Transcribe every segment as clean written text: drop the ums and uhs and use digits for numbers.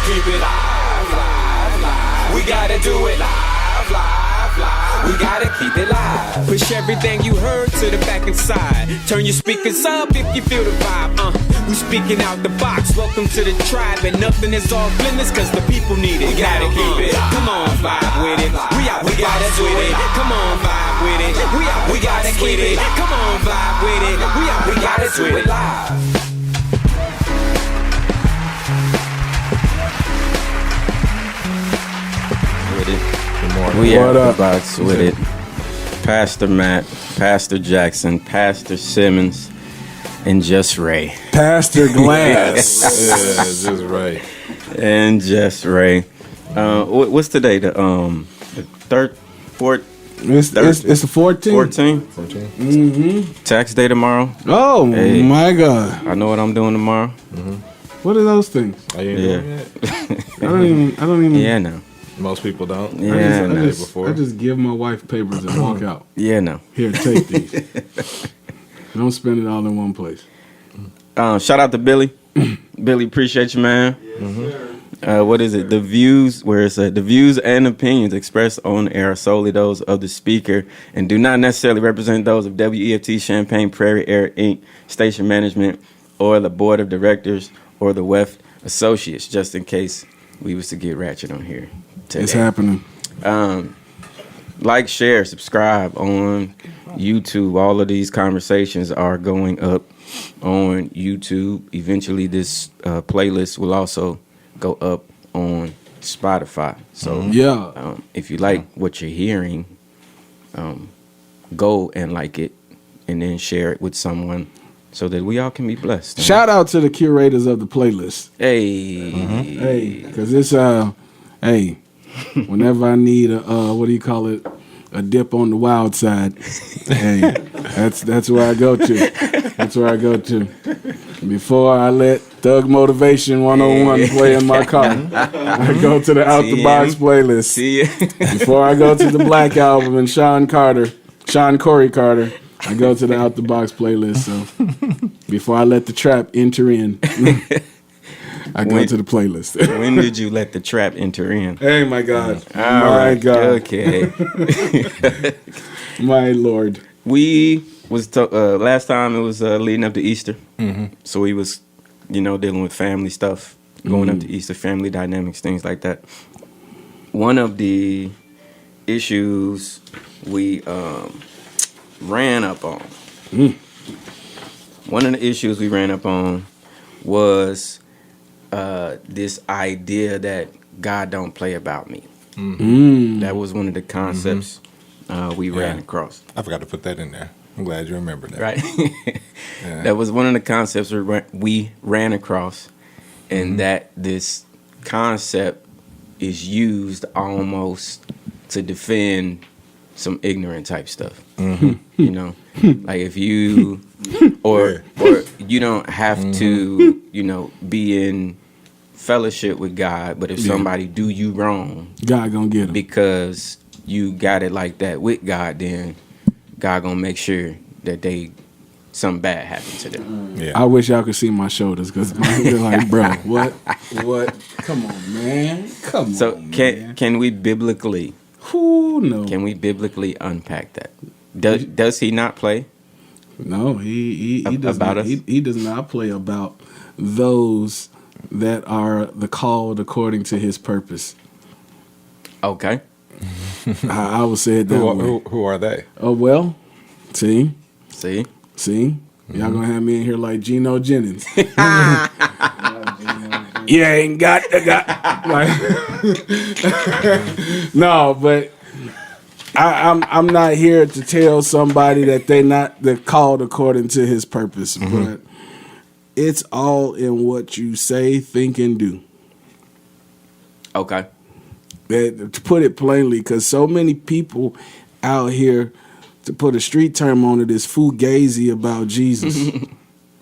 keep it live, live, live. We gotta do it live, live, live. We gotta keep it live. Push everything you heard to the back and side. Turn your speakers up if you feel the vibe. We speaking out the box. Welcome to the tribe, and nothing is off limits cause the people need it. We gotta keep it. Come on, vibe with it. We gotta do it. Come on, vibe with it. We gotta keep it. Come on, vibe with it. We gotta do it live. We out the box with it. Pastor Matt, Pastor Jackson, Pastor Simmons, and Just Ray. Pastor Glass. Yeah, just right. And Just Ray. What's today? The third, fourth, It's the 14th. 14? 14. Mm-hmm. Tax day tomorrow. Oh Hey. my God! I know what I'm doing tomorrow. What are those things? Are you doing it? I don't even. Yeah, no. Most people don't. Yeah, no. Before. I just give my wife papers and walk out. Yeah, no. Here, take these. Don't spend it all in one place. Shout out to Billy. Billy, appreciate you, man. What is it? The views, where it's the views and opinions expressed on air are solely those of the speaker and do not necessarily represent those of WEFT Champaign Prairie Air Inc., station management, or the board of directors or the WEF associates, just in case we was to get ratchet on here today. It's happening. Like, share, subscribe on YouTube. All of these conversations are going up on YouTube. Eventually, this playlist will also go up on Spotify. So, Yeah. if you like what you're hearing, go and like it, and then share it with someone so that we all can be blessed. Shout out to the curators of the playlist. Hey, Hey, because it's hey, whenever I need a what do you call it, a dip on the wild side, hey, that's where I go to. That's where I go to. Before I let Thug Motivation 101 play in my car, I go to the Out the Box playlist. see ya. Before I go to the Black Album and Sean Corey Carter, I go to the Out the Box playlist. So before I let the trap enter in, I go to the playlist. When did you let the trap enter in? Hey, my God. All My right, God. okay. My Lord. We was last time it was leading up to Easter, so we was dealing with family stuff, going up to Easter, family dynamics, things like that. One of the issues we ran up on. One of the issues we ran up on was this idea that God don't play about me. That was one of the concepts we ran across. I forgot to put that in there. I'm glad you remembered that. Right. Yeah. That was one of the concepts we ran across, and that this concept is used almost to defend some ignorant type stuff. Like if you or you don't have to be in fellowship with God, but if somebody do you wrong, God gonna get him. because you got it like that with God, then God gonna make sure that something bad happens to them. Yeah. I wish y'all could see my shoulders because they're like, bro, what? Come on, man. Come on. So can we biblically No. can we biblically unpack that? Does he not play? No, he does About not. us? He does not play about those that are the called according to his purpose. Okay. I would say it that way. Who are they? Oh well, see, See? y'all gonna have me in here like Geno Jennings. You ain't got like no, but I'm not here to tell somebody that they're called according to his purpose, but it's all in what you say, think, and do. Okay. To put it plainly, because so many people out here, to put a street term on it, is fugazi about Jesus.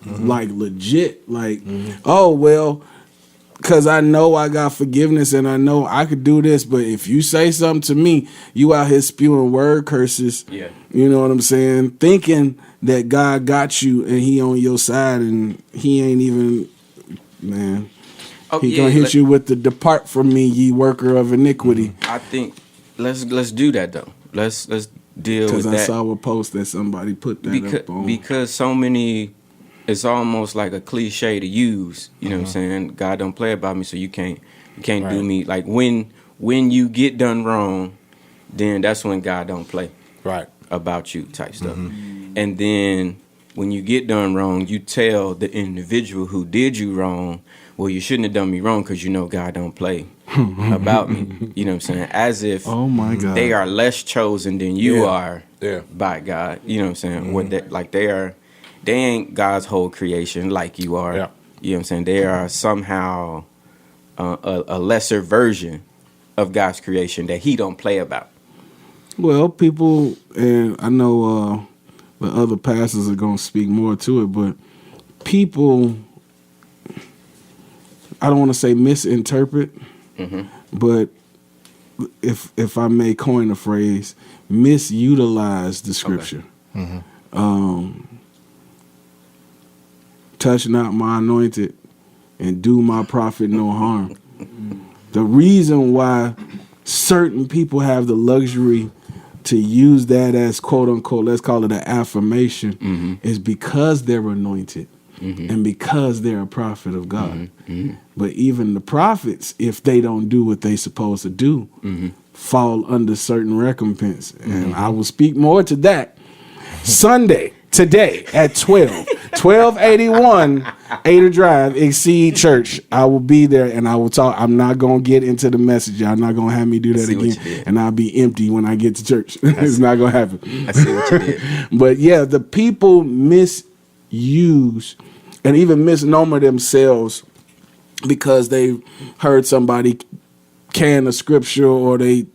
Like legit. Like, oh, well, because I know I got forgiveness and I know I could do this, but if you say something to me, you out here spewing word curses. Yeah. You know what I'm saying? Thinking that God got you and he on your side and he ain't even, man. Oh, He yeah, gonna hit you with the "Depart from me, ye worker of iniquity." I think let's do that though. Let's deal with Because I that. saw a post that somebody put that up on. Because so many, it's almost like a cliche to use. You know what I'm saying? God don't play about me, so you can't Right. do me. Like when you get done wrong, then that's when God don't play Right. about you type stuff. And then when you get done wrong, you tell the individual who did you wrong, well, you shouldn't have done me wrong because you know God don't play about me. You know what I'm saying? As if Oh my God. they are less chosen than you Yeah. are Yeah. by God. You know what I'm saying? What that, like they ain't God's whole creation like you are. Yeah. You know what I'm saying? They are somehow a lesser version of God's creation that He don't play about. Well, people, and I know the other pastors are going to speak more to it, but people, I don't want to say misinterpret, but if I may coin a phrase, misutilize the scripture. Touch not my anointed and do my prophet no harm. The reason why certain people have the luxury to use that as quote unquote, let's call it an affirmation, is because they're anointed and because they're a prophet of God. But even the prophets, if they don't do what they're supposed to do, fall under certain recompense. And I will speak more to that Sunday, today at 1281 Ada Drive, Exceed Church. I will be there and I will talk. I'm not going to get into the message. Y'all not going to have me do that see what you again. did. And I'll be empty when I get to church. It's not going to happen. I see what you did. But yeah, the people misuse and even misnomer themselves because they heard somebody can a scripture or they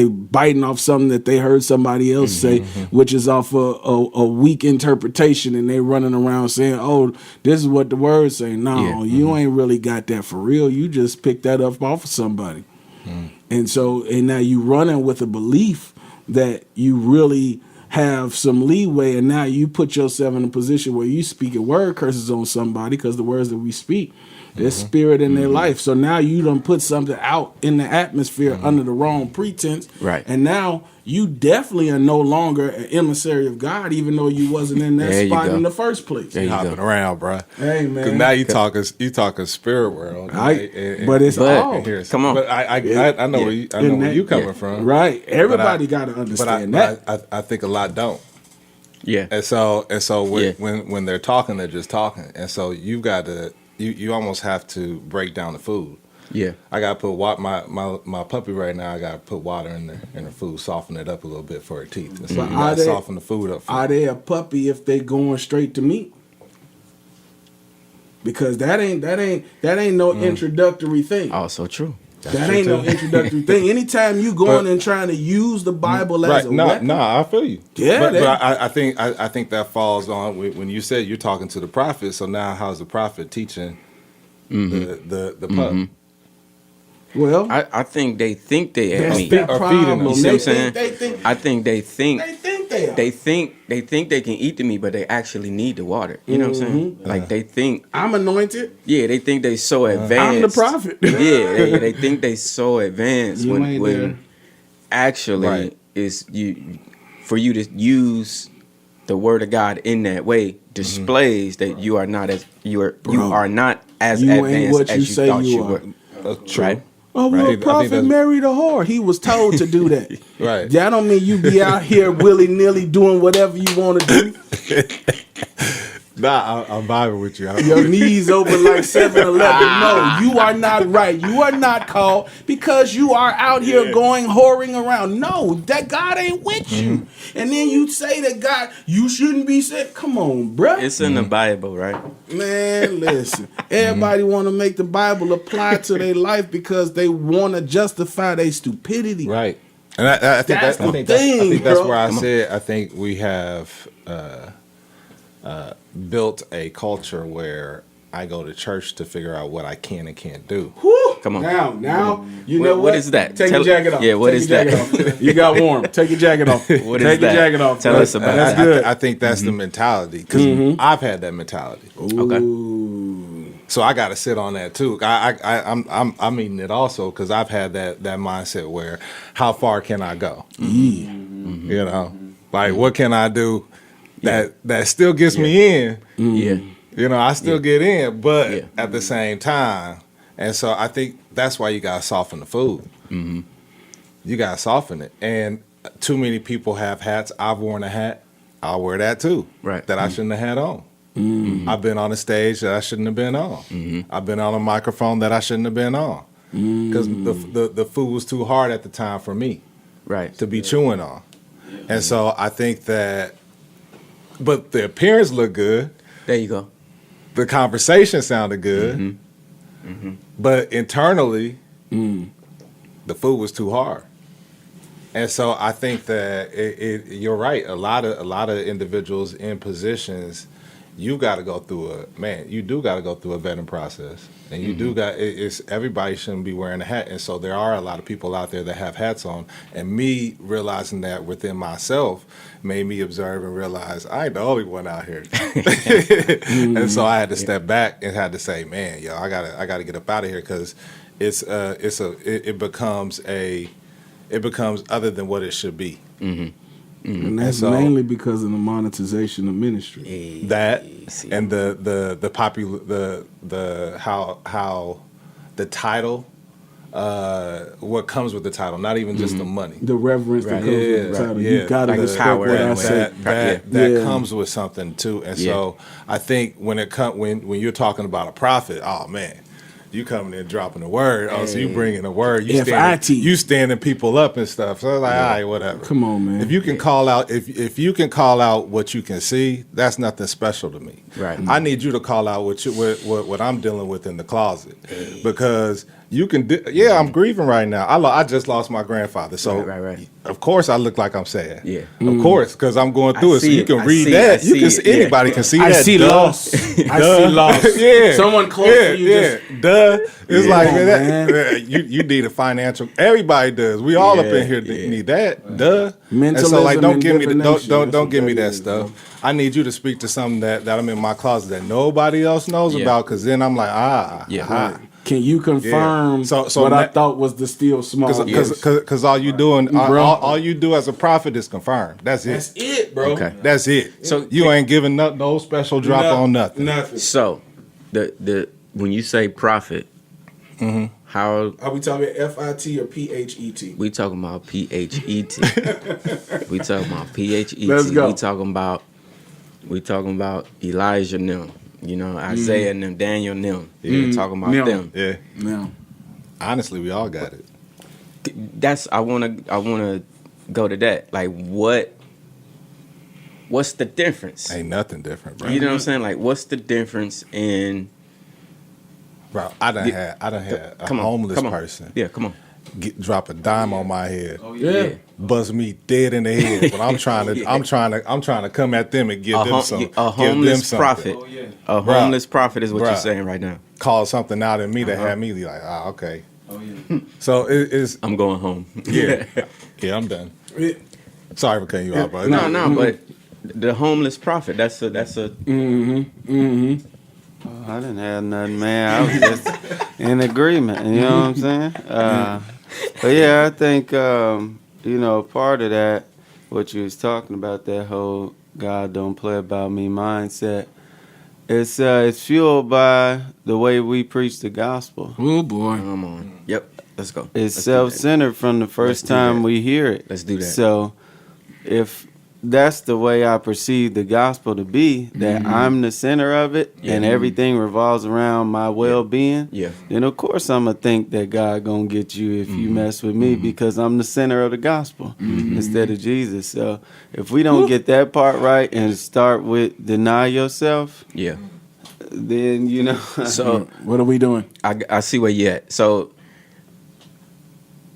biting off something that they heard somebody else say, which is off a weak interpretation, and they running around saying, "Oh, this is what the words say." No, you ain't really got that for real. You just picked that up off of somebody, and now you running with a belief that you really have some leeway, and now you put yourself in a position where you speaking word curses on somebody because the words that we speak. There's spirit in their life. So now you done put something out in the atmosphere under the wrong pretense. Right. And now you definitely are no longer an emissary of God, even though you wasn't in that There you spot go. in the first place. There you go. Hopping around, bro. Hey, man. Because now you talking spirit world. But it's all. Come on. But I know where you coming from. Right. Everybody got to understand that. I think a lot don't. Yeah. And so when they're talking, they're just talking. And so you've got to you almost have to break down the food. Yeah. I got to put my puppy right now. I got to put water in her food, soften it up a little bit for her teeth. And so you got to soften the food up. Are they a puppy if they going straight to meat? Because that ain't no introductory thing. Also true. That ain't no introductory thing. Anytime you going and trying to use the Bible as a weapon, I feel you. Yeah, but I think that falls on when you said you're talking to the prophet. So now, how's the prophet teaching the pup? well, I think they think they at that's me. their Or feeding them. problem. You see what I'm saying? They think I think they think they are. they think they can eat the meat, but they actually need the water. You know what I'm saying? Like they think, I'm anointed. they think they so advanced. I'm the prophet. They think they so advanced You ain't when there. actually Right. is for you to use the word of God in that way displays that you are not as you are not as You ain't advanced what you as you say thought you you are. were. True. Right? Oh, well, I think prophet that's- married a whore. He was told to do that. Right. That don't mean you be out here willy nilly doing whatever you want to do. Nah, I'm vibing with you. Your knees open like 7-Eleven. No, you are not right. You are not called because you are out here going whoring around. No, that God ain't with you. And then you say that God, you shouldn't be sick. Come on, bruh. It's in the Bible, right? Man, listen. Everybody want to make the Bible apply to their life because they want to justify their stupidity. Right. And I think That's the I think thing, that's bro. where I said I think we have built a culture where I go to church to figure out what I can and can't do. Whew. Come on. Now, you know What is that? Take Tell- your jacket off. Yeah, what Take is your that? jacket off. You got warm. Take your jacket off. What is Take your that? jacket off. Tell us about That's that. good. I think that's the mentality because I've had that mentality. Ooh. So I got to sit on that too. I'm eating it also because I've had that mindset where how far can I go? Yeah. You know, like what can I do that still gets me in? Yeah. You know, I still get in, but Yeah. at the same time, and so I think that's why you gotta soften the food. Mm-hmm. You gotta soften it, and too many people have hats. I've worn a hat. I'll wear that too. Right. That I shouldn't have had on. I've been on a stage that I shouldn't have been on. I've been on a microphone that I shouldn't have been on because the food was too hard at the time for me Right. to be chewing on. And so I think that, but the appearance looked good. There you go. The conversation sounded good. But internally, the food was too hard. And so I think that you're right. A lot of individuals in positions, you got to go through you do got to go through a vetting process, and you do got it's everybody shouldn't be wearing a hat, and so there are a lot of people out there that have hats on, and me realizing that within myself made me observe and realize I ain't the only one out here, and so I had to step back and had to say, man, yo, I gotta get up out of here because it becomes other than what it should be. And that's so- mainly because of the monetization of ministry. That and the popular the how the title, what comes with the title, not even just the money. The reverence that comes with the title. You gotta Like respect power what I and say. that Yeah. comes with something too. And so I think when you're talking about a prophet, oh man, you coming in dropping a word. Oh, so you bringing a word. FIT. You standing people up and stuff. So it's like, all right, whatever. Come on, man. If you can call out, if you can call out what you can see, that's nothing special to me. Right. I need you to call out what I'm dealing with in the closet, because you can. I'm grieving right now. I just lost my grandfather, so Right. of course I look like I'm sad. Yeah. Of course, because I'm going through it. So see you it. can I read see that. it. You I can see see it. anybody can see I that. see Duh. loss. I Duh. see loss. Yeah. Someone close to you just Duh. It's like Come on, man, you need a financial. Everybody does. We all up in here need that. Duh. And so like, Mentalism don't and give me divination, don't that's what give me that that is, stuff. bro. I need you to speak to something that I'm in my closet that nobody else knows about. Because then I'm like, Yeah. Can you confirm So what I that- thought was the still small? Because all you doing, Bro. all you do as a prophet is confirm. That's it. That's it, bro. Okay. That's it. So you ain't giving no special drop on nothing. Nothing. So, the when you say prophet, how Are we talking FIT or PHET? we talking about PHET? We talking about PHET. Let's go. We talking about Elijah and them. You know, Isaiah and them, Daniel and them. We talking about Them. them. Yeah. No. Honestly, we all got it. That's I wanna go to that. Like what's the difference? Ain't nothing different, bro. You know what I'm saying? Like what's the difference in Bro, I done had a homeless person Yeah, come on. drop a dime on my head, Yeah. buzz me dead in the head. But I'm trying to come at them and give them some. A homeless prophet. A Bruh. homeless prophet is what you're Bruh. saying right now. Call something out in me that had me like, okay. So it's I'm going home. yeah, I'm done. Sorry for cutting you off, bro. No, but the homeless prophet. That's a. I didn't have nothing, man. I was just in agreement. You know what I'm saying? But yeah, I think part of that, what you was talking about, that whole God don't play about me mindset. It's fueled by the way we preach the gospel. Oh boy. Come on. Yep. Let's go. It's Let's do that. self-centered from the first do time that. we hear it. Let's do that. So if that's the way I perceive the gospel to be, that I'm the center of it and everything revolves around my well-being, Yeah. then of course I'm going to think that God going to get you if you mess with me because I'm the center of the gospel instead of Jesus. So if we don't get that part right and start with deny yourself, Yeah. then, So What are we doing? I see where you at. So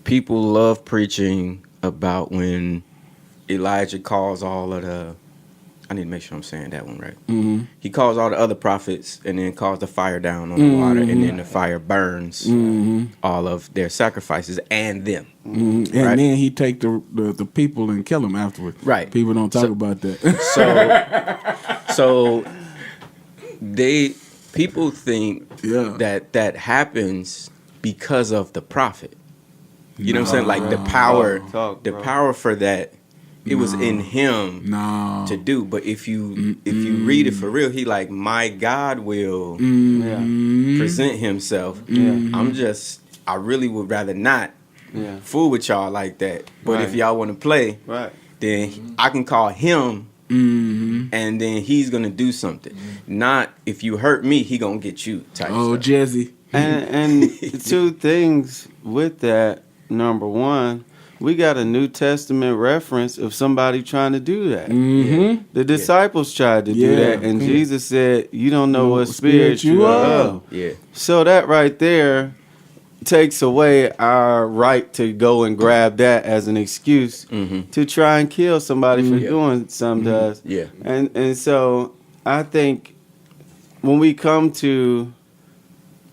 people love preaching about when Elijah calls all of the. I need to make sure I'm saying that one right. Mm-hmm. He calls all the other prophets and then calls the fire down on the water, and then the fire burns all of their sacrifices and them. And Right. then he take the people and kill them afterwards. Right. People don't talk So- about that. So they people think Yeah. that happens because of the prophet. You know what I'm saying? Like the power, Talk, the bro. power for that, it was in him No. to do. But if you read it for real, he like, my God will Mm-hmm. present himself. I really would rather not Yeah. fool with y'all like that. But if Right. y'all want to play, Right. then I can call him, and then he's gonna do something. Not if you hurt me, he gonna get you type Oh, stuff. Jezzy. And two things with that. Number one, we got a New Testament reference of somebody trying to do that. Mm-hmm. The disciples tried to do Yeah. that, and Jesus said, "You don't know what spirit spirit you you are." are of." Yeah, So that right there takes away our right to go and grab that as an excuse to try and kill somebody for doing something to us. yeah. And so I think when we come to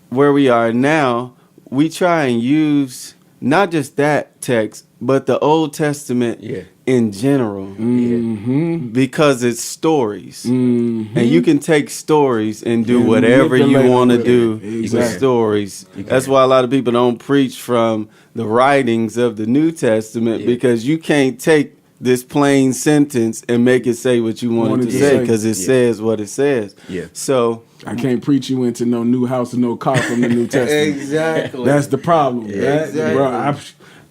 where we are now, we try and use not just that text, but the Old Testament Yeah. in general Mm-hmm. because it's stories. Mm-hmm. And you can take stories and do And whatever you manipulate want to them do with it. with Exactly. stories. That's why a lot of people don't preach from the writings of the New Testament because you can't take this plain sentence and make it say what you want it to say because it says what it says. Yeah. So I can't preach you into no new house and no car from the New Testament. exactly. That's the problem. That- Exactly. Bro,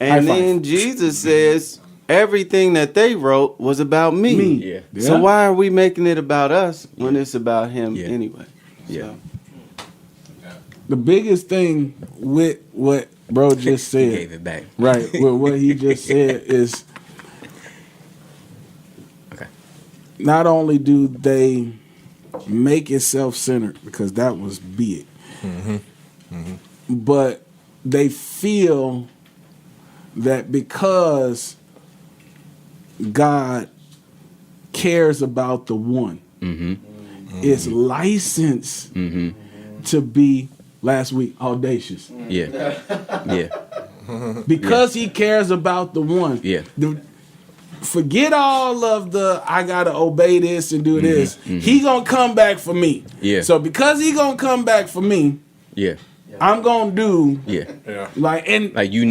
And high five. then Jesus says everything that they wrote was about me. Yeah. So Yeah. why are we making it about us when it's about him Yeah. anyway? Yeah. The biggest thing with what bro just He said, gave it back. right, with what he just said is Okay. not only do they make it self-centered, because that was big, but they feel that because God cares about the one, it's licensed to be, last week, audacious. Yeah. Yeah. Because he cares about the one. Yeah. Forget all of the I gotta obey this and do this. He gonna come back for me. Yeah. So because he gonna come back for me, Yeah. I'm gonna do Yeah. like and Like you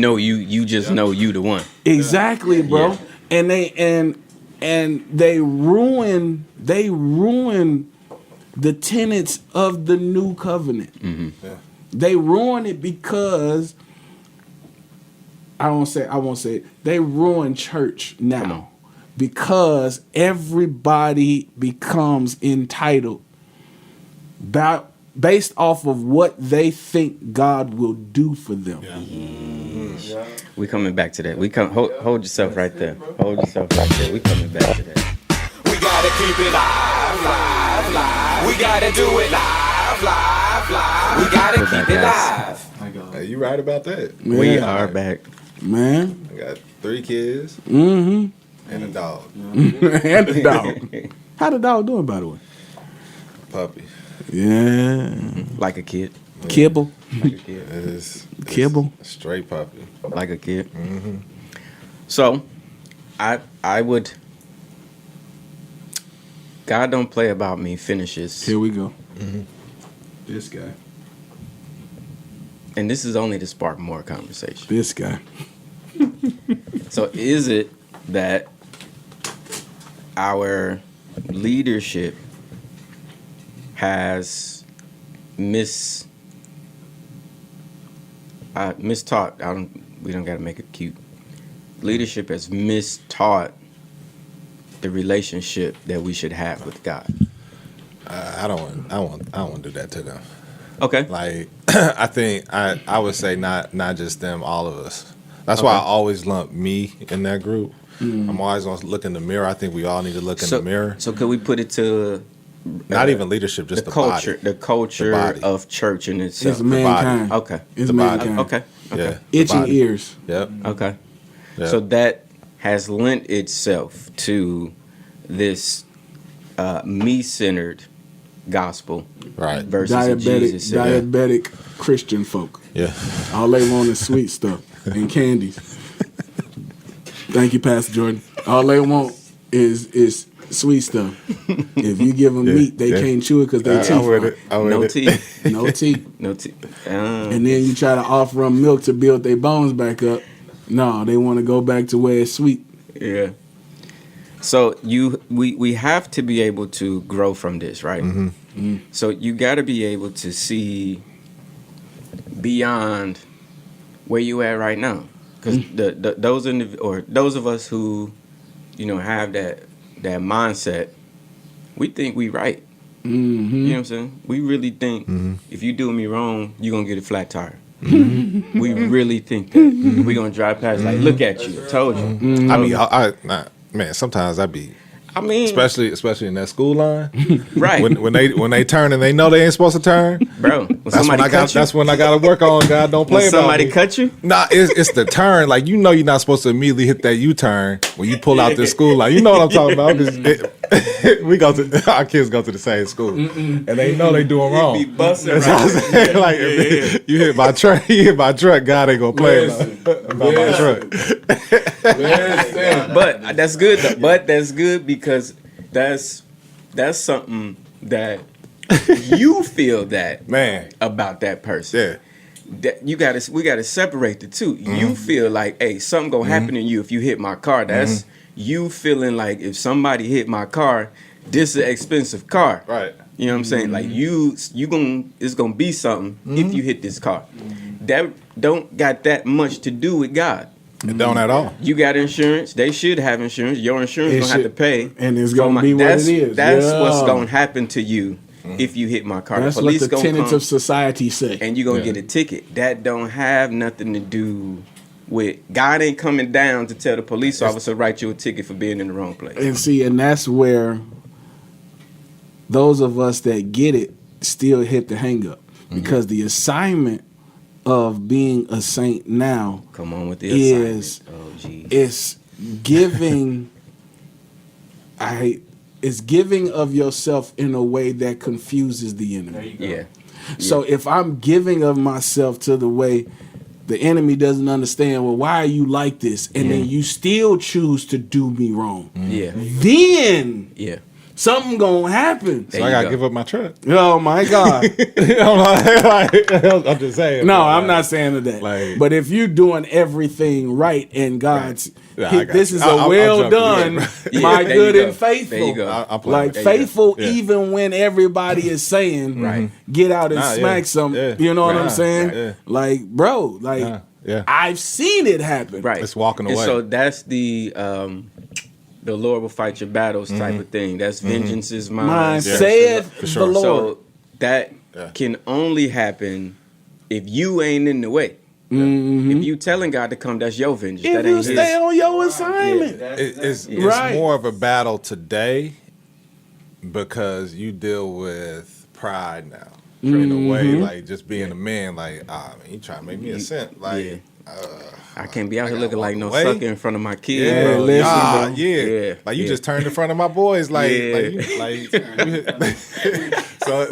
just know you the one. exactly, bro. Yeah. And they ruin the tenets of the new covenant. They ruin it because I won't say it. They ruin church Come on. now because everybody becomes entitled based off of what they think God will do for them. We coming back to that. We come hold yourself right there. Hold yourself right there. We coming back to that. We gotta keep it live, live, live. We gotta do it live, live, live. We gotta We're keep back, it guys. live. Hey, you right about that. We Yeah. are back. Man. I got 3 kids Mm-hmm. and a dog, And the dog. How the dog doing, by the way? puppy. Yeah. Like a kid. Kibble. It's Kibble. a straight puppy. Like a kid. So, I would. God don't play about me finishes, Here we go. This guy. and this is only to spark more conversation. This guy. So, is it that our leadership has mistaught? We don't got to make it cute. Leadership has mistaught the relationship that we should have with God. I don't want to do that to them. Okay. Like I think I would say not just them, all of us. That's why I always lump me in that group. I'm always gonna look in the mirror. I think we all need to look in the mirror. So could we put it to Not even leadership, just the the culture, body. the culture The body. of church in itself? It's mankind. Okay. It's The body. mankind. Okay. Okay. Yeah, the Itching body. ears. Yep. Okay. Yep. So that has lent itself to this me-centered gospel Right. versus a Jesus. Diabetic Christian folk. Yeah. All they want is sweet stuff and candies. Thank you, Pastor Jordan. All they want is sweet stuff. If you give them Yeah, meat, they yeah. can't chew it because they teeth I'm with fine. it. I'm with No it. teeth. No teeth. No teeth. And then you try to offer them milk to build their bones back up. No, they want to go back to where it's sweet. Yeah. So we have to be able to grow from this, right? So you got to be able to see beyond where you at right now, because those of us who, have that mindset, we think we right. You know what I'm saying? We really think if you do me wrong, you're gonna get a flat tire. We really think that. We're gonna drive past like, look at you, told you. I mean, man, sometimes I be, I mean, especially in that school line, right, when they turn and they know they ain't supposed to turn. bro. When somebody cut you, That's when I got to work on. God, don't play when about somebody me. cut you, Nah, it's the turn. Like, you're not supposed to immediately hit that U-turn when you pull out this school line. You know what I'm talking about? 'Cause our kids go to the same school, and they know they doing wrong. be busting That's what I'm saying. Like, if you hit my truck, God ain't gonna play about my truck. But that's good. Though. But that's good because that's something that you feel that Man, about that person. yeah. That we gotta separate the two. You feel like, hey, something gonna happen to you if you hit my car. That's you feeling like if somebody hit my car, this is an expensive car. Right. You know what I'm saying? Like it's gonna be something if you hit this car. That don't got that much to do with God. It don't at all. You got insurance. They should have insurance. Your insurance It gonna have to should- pay, and it's gonna be what it is. That's what's Yeah. gonna happen to you if you hit my car. That's the what police the gonna tenets come of society say. and you're gonna Yeah. get a ticket. That don't have nothing to do with God. Ain't coming down to tell the police officer write you a ticket for being in the wrong place. And see, and that's where those of us that get it still hit the hang up. Because the assignment of being a saint now Come on with the is assignment. Oh, geez. it's giving it's giving of yourself in a way that confuses the enemy. Yeah. So if I'm giving of myself to the way the enemy doesn't understand, well, why are you like this? And then you still choose to do me wrong. Yeah. Then Yeah. something gonna happen. There So I you gotta go. give up my truck. Oh my God. I'm just saying. No, bro, I'm like, not saying that. like- But if you're doing everything right and God's, Yeah, I got this you. is I'm a well jumping done, in. Yeah, my there you good go. and faithful. There you go. I'm playing Like with faithful, Yeah. even when everybody is saying, Right. get out and Nah, yeah. smack some. Yeah. You know what I'm Right. saying? Right. Yeah. Like, bro, like Yeah. I've seen it happen. Right. It's walking And away. so that's the Lord will fight your battles type of thing. That's vengeance is mine. Mine Yeah. saith For sure. the Lord. So that Yeah. can only happen if you ain't in the way. If you telling God to come, that's your vengeance. if that you ain't stay his. on your assignment. It's Right. more of a battle today because you deal with pride now. In a way, like just being a man, like, he trying to make me a cent. Like, I can't be out here gotta looking walk like no away. sucker in front of my kids, yeah, bro. listen, nah, bro. yeah. Yeah, Like, you yeah. just turned in front of my boys, like, Yeah.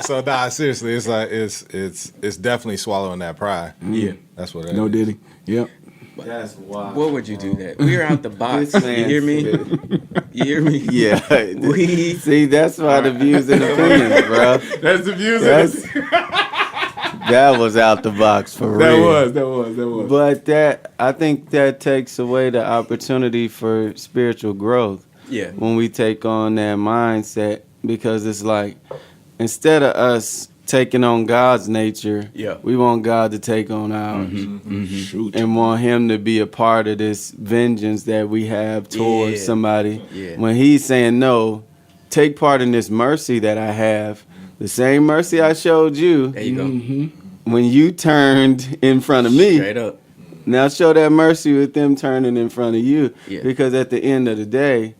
so nah, seriously, it's like, it's definitely swallowing that pride. Yeah. That's what it No is. Diddy. Yep. That's wild. What would you do that? We're out the box. This You man hear me? said- You hear me? Yeah. We- See, that's why the views and opinions, bro. That's the views. That was out the box for real. That was. But I think that takes away the opportunity for spiritual growth Yeah. when we take on that mindset, because it's like, instead of us taking on God's nature, Yeah. we want God to take on ours. Shoot. And want him to be a part of this vengeance that we have towards Yeah. somebody. Yeah. When he's saying, no, take part in this mercy that I have, the same mercy I showed you There you go. when you turned in front of me. Straight up. Now show that mercy with them turning in front of you. Yeah. Because at the end of the day,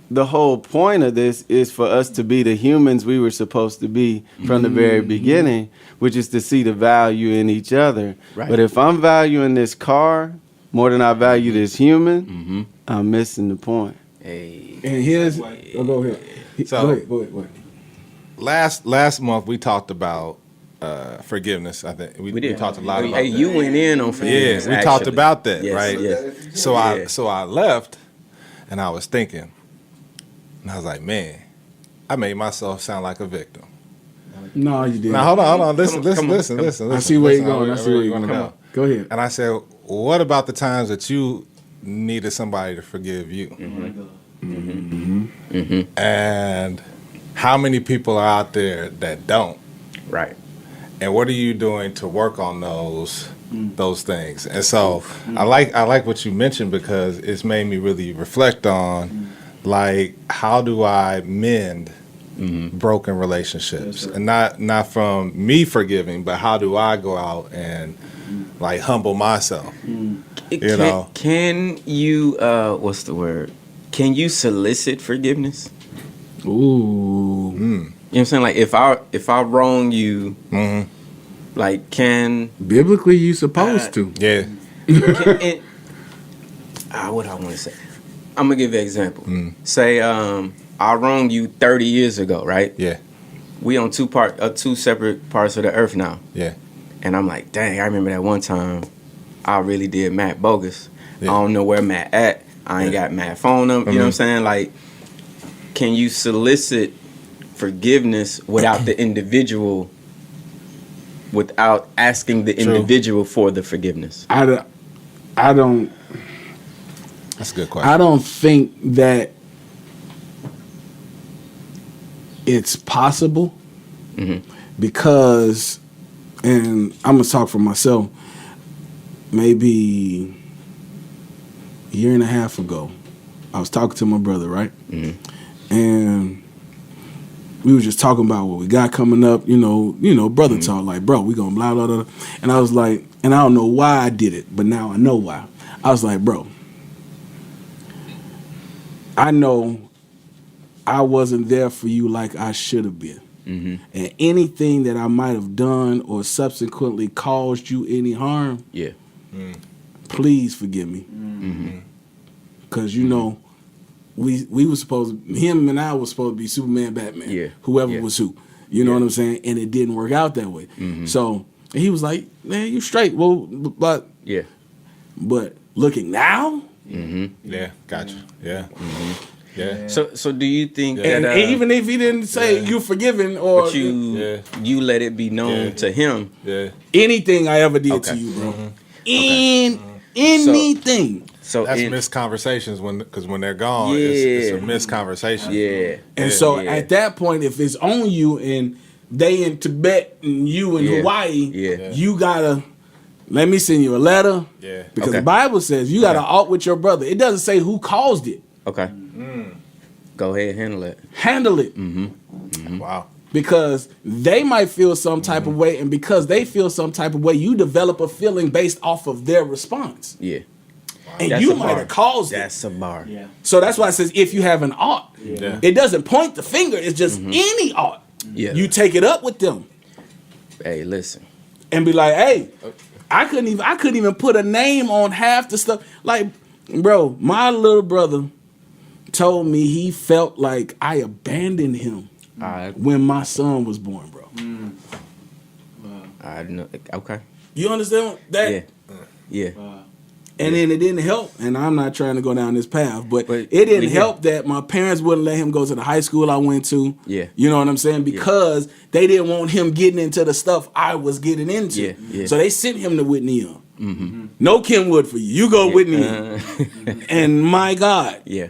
the whole point of this is for us to be the humans we were supposed to be from the very beginning, which is to see the value in each other. Right. But if I'm valuing this car more than I value this human, I'm missing the point. Hey. And here's go ahead. So- Go ahead. Last month we talked about forgiveness. I think we We did. talked a lot about Hey, that. you went in on Yeah, forgiveness. we talked actually. about that, Yes, right? yes. So Yeah. I left, and I was thinking, And I was like, man, I made myself sound like a victim. No, you didn't. Now hold on. Listen. I see where you're going. I see where you're going. go. Go ahead. And I said, what about the times that you needed somebody to forgive you? And how many people are out there that don't? Right. And what are you doing to work on those things? And so I like what you mentioned, because it's made me really reflect on like, how do I mend broken relationships? And not from me forgiving, but how do I go out and like humble myself? You know? Can you what's the word? Can you solicit forgiveness? Ooh. You know what I'm saying? Like if I wrong you, like can Biblically, you supposed to. Yeah. what I want to say? I'm gonna give you an example. Say I wronged you 30 years ago, right? Yeah. We on two separate parts of the earth now. Yeah. And I'm like, dang, I remember that one time I really did Matt bogus. Yeah. I don't know where Matt at. I ain't got Matt phone number. You know what I'm saying? Like, can you solicit forgiveness without the individual, without asking the individual for the forgiveness? I don't. That's a good question. I don't think that it's possible because, and I'm gonna talk for myself. Maybe a year and a half ago, I was talking to my brother, right? And we were just talking about what we got coming up, you know, brother talk, like, bro, we gonna blah, blah, blah. And I was like, and I don't know why I did it, but now I know why. I was like, bro, I know I wasn't there for you like I should have been. And anything that I might have done or subsequently caused you any harm, Yeah. please forgive me. Because, you know, we were supposed to, him and I was supposed to be Superman, Batman, Yeah. whoever Yeah. was who. You know what I'm saying? And it didn't work out that way. So he was like, man, you straight. Well, but Yeah. looking now, Yeah. Gotcha. Yeah. Yeah. So do you think and that even if he didn't say you forgiven or but you let it be known to him? Yeah. anything I ever did Okay. to you, bro, anything. So That's in- missed conversations because when they're gone, it's a missed conversation. Yeah. And so Yeah. at that point, if it's on you and they in Tibet and you in Yeah. Hawaii, Yeah. you gotta let me send you a letter. Yeah. Because Okay. the Bible says you gotta out with your brother. It doesn't say who caused it. Okay. Go ahead, handle it. Handle it. Wow. Because they might feel some type of way, and because they feel some type of way, you develop a feeling based off of their response. Yeah. And That's you a might bar. have caused it. That's a bar. Yeah. So that's why it says if you have an ought. Yeah. It doesn't point the finger, it's just any ought. Yeah. You take it up with them Hey, listen. and be like, hey, I couldn't even put a name on half the stuff. Like, bro, my little brother told me he felt like I abandoned him when my son was born, bro. I know. Okay. You understand that? Yeah. Yeah. And then it didn't help, and I'm not trying to go down this path, but But it didn't we help that my parents wouldn't let him go to the high school I went to. Yeah. You know what I'm saying? Because they didn't want him getting into the stuff I was getting into. Yeah, yeah. So they sent him to Whitney Young. No Kenwood for you. You go Whitney Young. And my God, Yeah.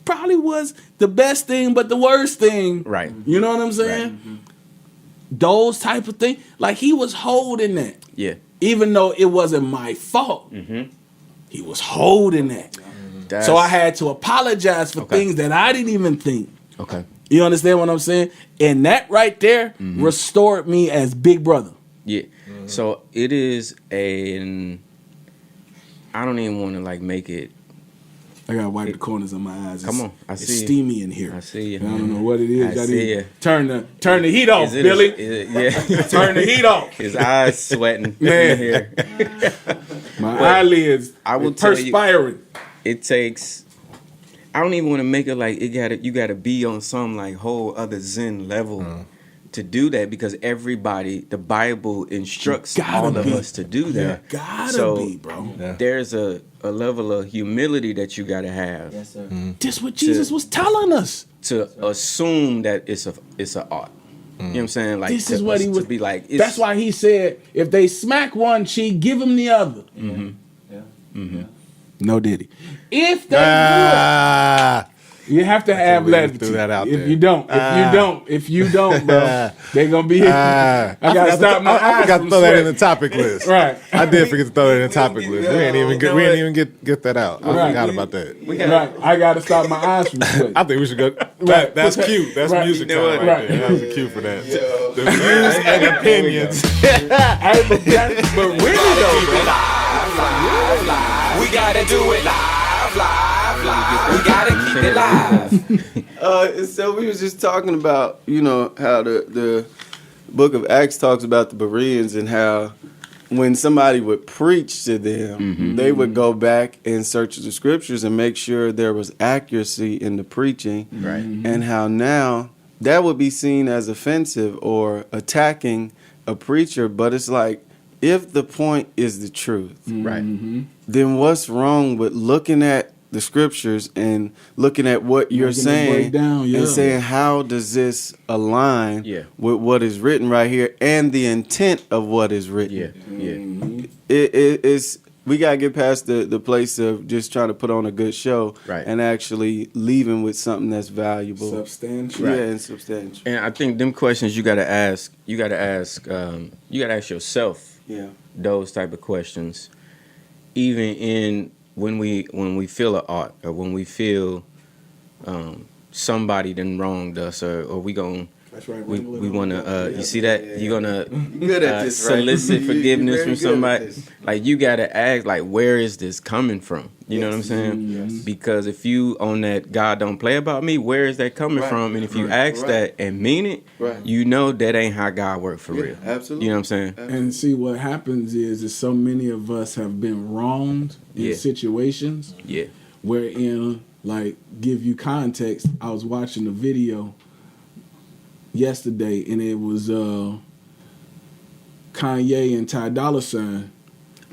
probably was the best thing, but the worst thing. Right. You know what I'm saying? Those type of things. Like he was holding that. Yeah. Even though it wasn't my fault. He was holding that. That's, So I had to apologize for Okay. things that I didn't even think. Okay. You understand what I'm saying? And that right there restored me as big brother. Yeah. So it is I don't even want to like make it. I gotta wipe the corners of my eyes. Come on, I it's see you. steamy in here. I see you. I don't know what it is. I Gotta see you. turn the heat off, Is it Billy. yeah. Turn the heat off. His eyes sweating. Man. In here. My eyelids I will are tell you- perspiring. It takes. I don't even want to make it like you gotta be on some like whole other Zen level to do that, because the Bible instructs You gotta all of be. us to do that. Gotta So, be, bro. There's a level of humility that you gotta have. Yes, sir. This what Jesus was telling us. to assume that it's a art. You know what I'm saying? Like This is what he was. to be like. That's why he said, if they smack one cheek, give him the other. No Diddy. If they do it, you have to have really levity. threw that out if there. you don't, bro, they gonna be. I gotta stop my I eyes forgot to from throw that in sweating. the topic list. Right. I did forget to throw that in the topic list. We ain't even get that out. I Right. forgot about that. Right. I gotta stop my eyes from sweating. I think we should go. Right. That's cute. That's Right. music You know time what? right there. That was a cue for that. The views and opinions. Hey, but really though, bro. We gotta do it live, live, live. We gotta keep it live. So we was just talking about, how the book of Acts talks about the Bereans and how when somebody would preach to them, they would go back and search the scriptures and make sure there was accuracy in the preaching. Right. And how now that would be seen as offensive or attacking a preacher, but it's like, if the point is the truth, Right. then what's wrong with looking at the scriptures and looking at what you're Making it saying break down, yeah. and saying, how does this align Yeah. with what is written right here and the intent of what is written? Yeah. It's we gotta get past the place of just trying to put on a good show, Right. and actually leaving with something that's valuable, Substantial. yeah, and substantial. And I think them questions you gotta ask. You gotta ask yourself Yeah, those type of questions, even in when we feel an art or when we feel somebody done wronged us or we gon' That's right. we want to you see that you're gonna good at this, right? solicit You- forgiveness you're from very good at somebody. this. Like you gotta ask, like, where is this coming from? You know what I'm saying? Yes. Because if you on that God don't play about me, where is that coming Right. from? And if you ask Right. that and mean it, Right. you know that ain't how God work for Yeah, real. absolutely. You know what I'm saying? And see, what happens is so many of us have been wronged in Yeah. situations Yeah. wherein, like, give you context. I was watching a video yesterday, and it was Kanye and Ty Dolla $ign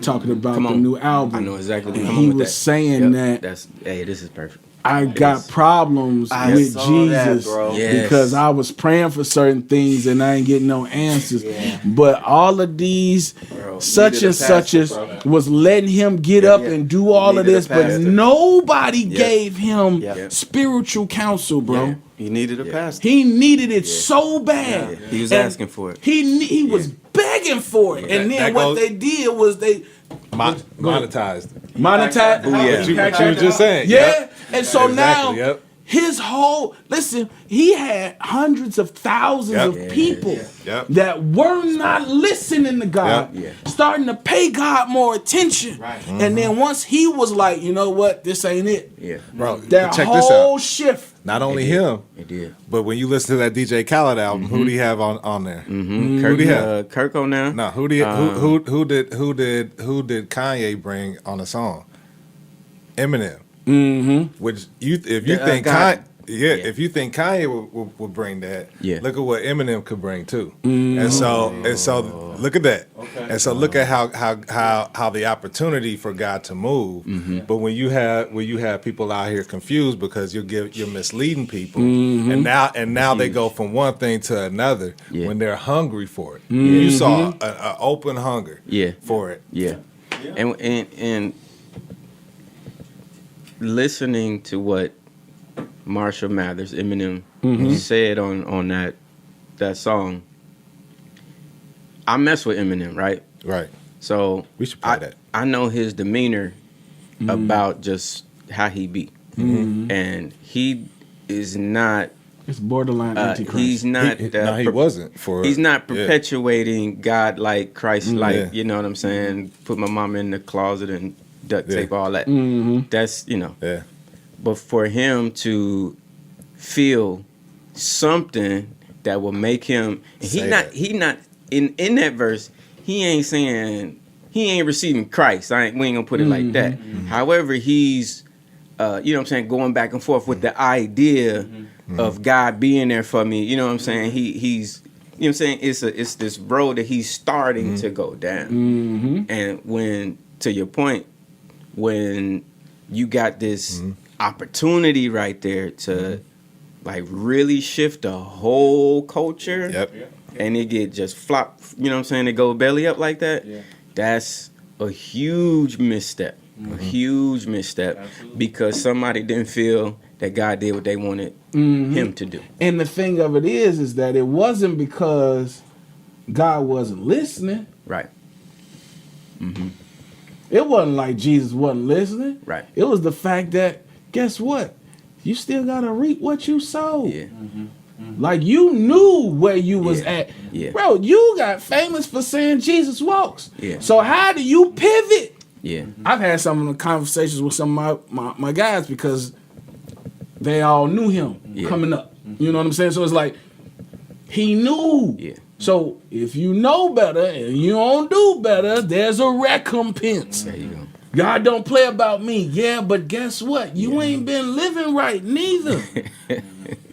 talking about Come the on. new album. I know exactly. And Come he on with was that. saying Yep. that That's this is perfect. I got problems I with saw Jesus that, bro. Yes. because I was praying for certain things and I ain't getting no answers. Yeah. But all of these such needed a and such pastor, as was letting him get up Yeah. and do all of Needed a this, but pastor. nobody gave him Yeah. spiritual counsel, bro. Yeah. You needed a pastor. He needed it so bad. He was And asking for it. He was begging for it, and then That what goes- they did was they Monetized. monetized. Booyah. What you were just saying. Yeah. Yep. And so now Exactly, yep. his whole he had hundreds of thousands Yep. of people Yep. that were not listening to God, Yep. starting to pay God more attention. Right. And then once he was like, you know what, this ain't it. Yeah. Bro, That check this whole out. shift. Not only him, It did. but when you listen to that DJ Khaled album, who do you have on there? Mm-hmm. Who do you have? Kirk on now. No, who did Kanye bring on the song? Eminem. Mm-hmm. Which if you Yeah, think God. if you think Kanye would bring that, Yeah. look at what Eminem could bring too. And so look at that. And so look at how the opportunity for God to move. But when you have people out here confused because you're misleading people, and now they go from one thing to another Yeah. when they're hungry for it. You saw an open hunger Yeah. for it. Yeah. And listening to what Marshall Mathers, Eminem, said on that song, I mess with Eminem, right? Right. So We should play that. I know his demeanor about just how he be, and he is not. It's borderline antichrist. He's not. He wasn't for. He's not yeah. perpetuating God like Christ like. Yeah. You know what I'm saying? Put my mama in the closet and duct Yeah. tape all that. That's Yeah. But for him to feel something that will make him, and Say he not in that verse. He ain't saying he ain't receiving Christ. We ain't gonna put it like that. However, he's you know what I'm saying, going back and forth with the idea of God being there for me. You know what I'm saying? He's you know what I'm saying? It's this road that he's starting to go down. And when, to your point, when you got this opportunity right there to like really shift the whole culture. Yep. And it get just flop, you know what I'm saying? It go belly up like that. Yeah. That's a huge misstep. A huge misstep because somebody didn't feel that God did what they wanted him to do. And the thing of it is that it wasn't because God wasn't listening. Right. It wasn't like Jesus wasn't listening. Right. It was the fact that, guess what? You still gotta reap what you sow. Yeah. Like you knew where you was Yeah. at. Yeah. Bro, you got famous for saying Jesus walks. Yeah. So how do you pivot? Yeah. I've had some of the conversations with some of my guys because they all knew him coming up. You know what I'm saying? So it's like he knew. Yeah. So if you know better and you don't do better, there's a recompense. There you go. God don't play about me. Yeah, but guess what? You ain't been living right neither.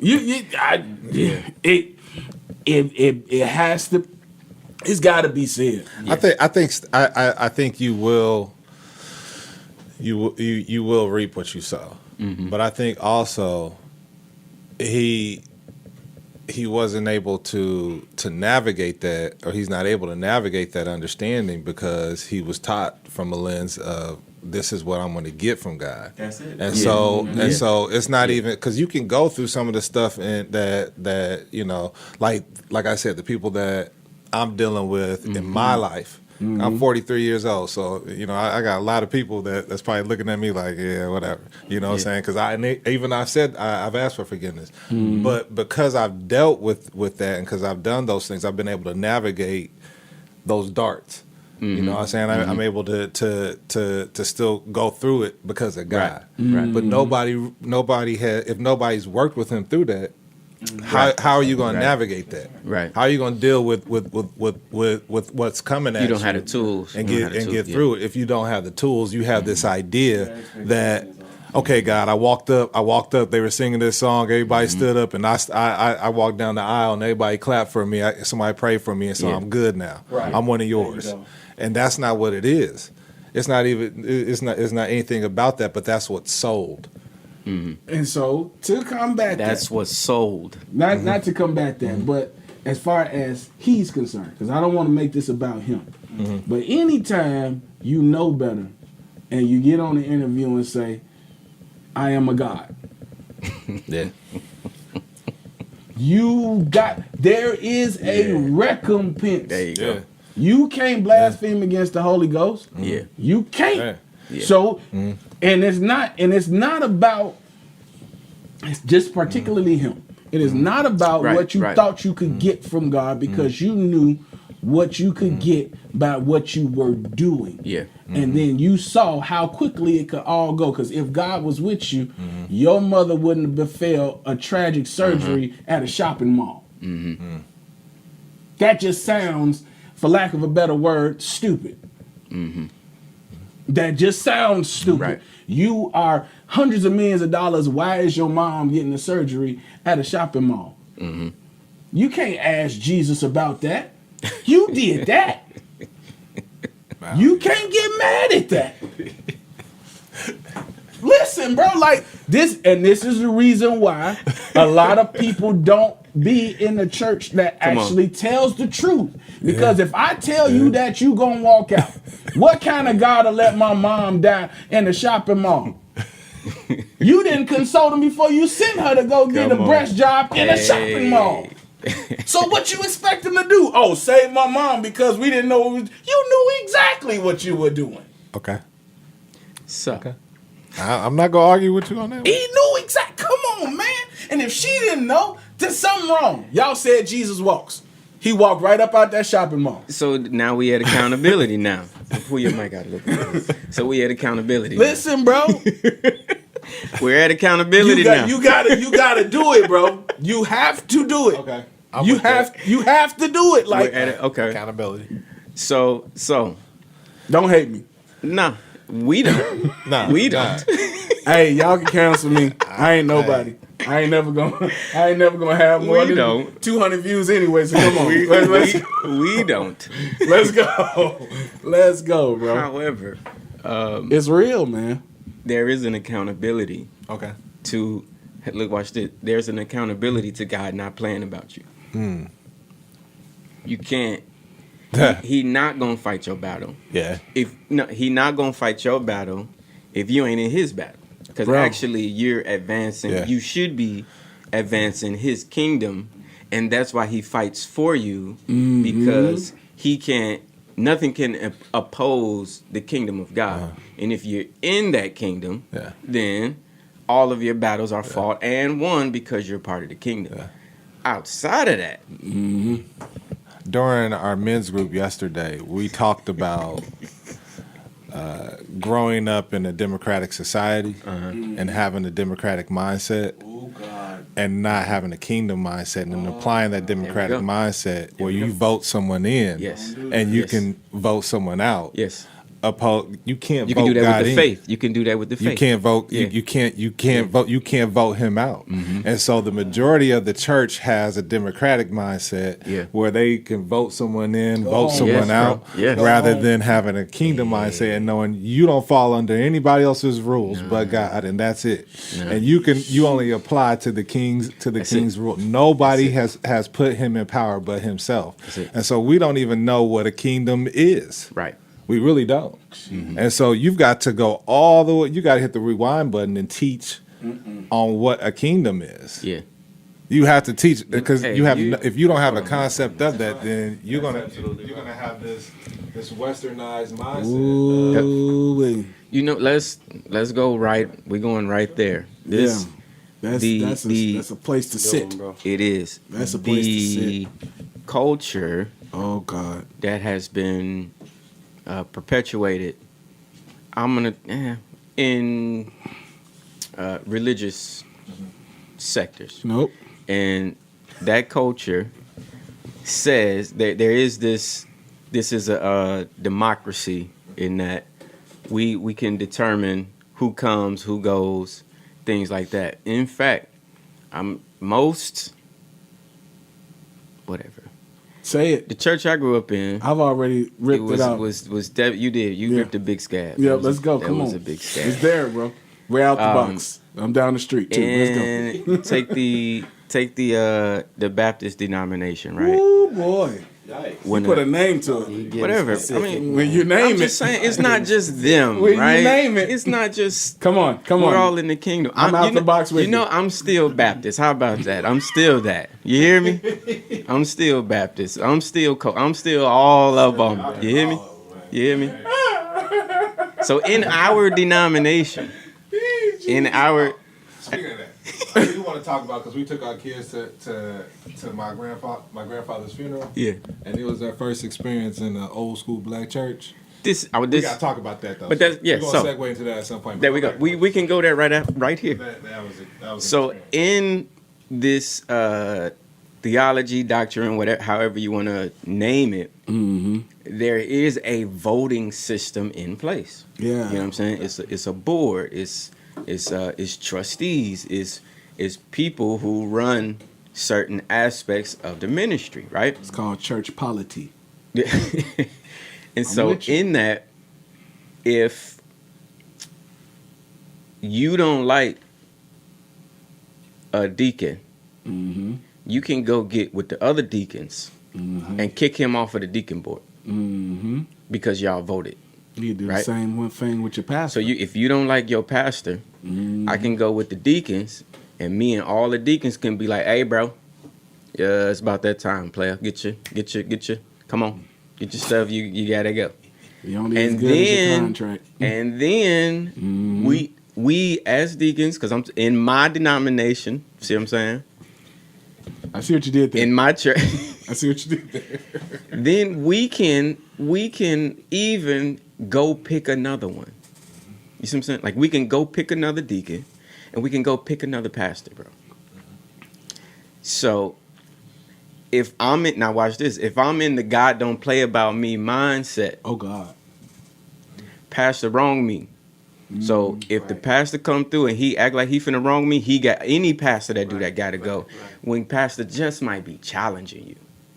It has to. It's got to be said. I think you will reap what you sow. But I think also he wasn't able to navigate that, or he's not able to navigate that understanding because he was taught from a lens of this is what I'm going to get from God. That's it. And so it's not even because you can go through some of the stuff and that you know, like I said, the people that I'm dealing with in my life. I'm 43 years old, so you know I got a lot of people that's probably looking at me like, yeah, whatever, you know what I'm saying? Because I've asked for forgiveness, but because I've dealt with that and because I've done those things, I've been able to navigate those darts. You know what I'm saying? I'm able to still go through it because of God. Right. But nobody had, if nobody's worked with him through that. How are you going to navigate that? Right. How are you going to deal with what's coming at you? You don't have the tools. And get through it. If you don't have the tools, you have this idea that, okay, God, I walked up. They were singing this song. Everybody stood up, and I walked down the aisle, and everybody clapped for me. Somebody prayed for me, and so I'm good now. Right. I'm one of yours. And that's not what it is. It's not even. It's not anything about that. But that's what's sold. And so to combat That's that, what's sold. not to combat that, but as far as he's concerned, because I don't want to make this about him. But anytime you know better and you get on the interview and say, I am a God. Yeah. There is a recompense. There you go. You can't blaspheme against the Holy Ghost. Yeah. You can't. Yeah. Yeah. So, and it's not about, it's just particularly him. It is not about Right, what you right. thought you could get from God because you knew what you could get by what you were doing. Yeah. And then you saw how quickly it could all go. Because if God was with you, your mother wouldn't have befell a tragic surgery at a shopping mall. That just sounds, for lack of a better word, stupid. That just sounds stupid. Right. You are hundreds of millions of dollars. Why is your mom getting a surgery at a shopping mall? You can't ask Jesus about that. You did that. You can't get mad at that. Listen, bro, like this, and this is the reason why a lot of people don't be in the church that actually tells the truth. Because if I tell you that you gonna walk out, what kind of God will let my mom die in the shopping mall? You didn't consult her before you sent her to go get a breast job in a shopping mall. So what you expect him to do? Oh, save my mom because we didn't know. You knew exactly what you were doing. Okay. So, I'm not gonna argue with you on that. He knew exactly. Come on, man. And if she didn't know, then something wrong. Y'all said Jesus walks. He walked right up out that shopping mall. so now we at accountability now. Pull your mic out a little bit. So we at accountability. Listen, bro. We're at accountability now. You gotta do it, bro. You have to do it. Okay. You have to do it. We're Like, at it. Okay. Accountability. So, don't hate me. nah, we don't. Nah, We don't. Hey, y'all can cancel me. I ain't nobody. I ain't never gonna have more We than don't. 200 views anyway. So come on, We don't. let's go. Let's go, bro. However, It's real, man. there is an accountability Okay. to look, watch this. There's an accountability to God not playing about you. You can't. He not gonna fight your battle. Yeah. He not gonna fight your battle if you ain't in his battle. Because Bro. actually, you're advancing. Yeah. You should be advancing his kingdom, and that's why he fights for you because he can't. Nothing can oppose the kingdom of God. And if you're in that kingdom, Yeah. then all of your battles are fought and won because you're part of the kingdom. Yeah. Outside of that, During our men's group yesterday, we talked about growing up in a democratic society and having a democratic mindset and not having a kingdom mindset and applying that democratic go. mindset where you vote someone in Yes. and you Yes. can vote someone out. yes, You can't you vote can do that God with the in. faith. You can do that with the faith. You can't vote. Yeah. You can't vote. You can't vote him out. And so the majority of the church has a democratic mindset Yeah. where they can vote someone in, vote someone Yes, out, bro. Yes. rather than having a kingdom mindset and knowing you don't fall under anybody else's rules but God, and that's it. And you only apply to the king's it. rule. Nobody has put him in power but himself. it. And so we don't even know what a kingdom is. Right. We really don't. And so you've got to go all the way. You got to hit the rewind button and teach on what a kingdom is. Yeah. You have to teach because Hey, you have. you- If you don't have a concept of that, then you're gonna have this westernized mindset. Ooh, You know, let's go right. We're going right there. This That's a place to sit. bro. it is. That's a place to the culture Oh God. that has been perpetuated. In religious sectors. Nope. And that culture says that there is this is a democracy in that we can determine who comes, who goes, things like that. In fact, whatever. Say it. The church I grew up in, I've already ripped it out. you did. You Yeah. ripped a big scab. Yeah, That was let's go. That Come was on. a big scab. It's there, bro. We're out the box. I'm down the street too. Let's go. And take the Baptist denomination, right? Ooh boy. When Put a name to it. whatever. I mean, When you name I'm it. just saying, it's not just them, When you right? name it. It's not just. Come on. We're all in the kingdom. I'm out the box with you. know, I'm still Baptist. How about that? I'm still that. You hear me? I'm still Baptist. I'm still all of them. You hear me? You hear me? So in our denomination, Speaking of that, I do want to talk about because we took our kids to my grandfather's funeral. yeah. And it was their first experience in an old school black church. We We got to talk about that though. But that's- yeah, We're going so- to segue into that at some point. There we go. We can go there right here. That was So an experience. in this theology, doctrine, whatever, however you want to name it, there is a voting system in place. Yeah. You know what I'm saying? It's a board. It's trustees. It's people who run certain aspects of the ministry, right? It's called church polity. And so with you. in that, if you don't like a deacon, you can go get with the other deacons and kick him off of the deacon board because y'all voted. You do the Right. same one thing with your pastor. So if you don't like your pastor, I can go with the deacons, and me and all the deacons can be like, "Hey, bro, yeah, it's about that time, player. Get your, come on, get your stuff. You gotta go." You're only as And good as your then, contract. and then we as deacons, because I'm in my denomination. See what I'm saying? I see what you did there. In my church, I see what you did there. then we can even go pick another one. You see what I'm saying? Like we can go pick another deacon, and we can go pick another pastor, bro. So if I'm in, now watch this. If I'm in the God don't play about me mindset, Oh God. pastor wrong me. So if the pastor come through and he act like he finna wrong me, he got any pastor that do that gotta go. When pastor just might be challenging you.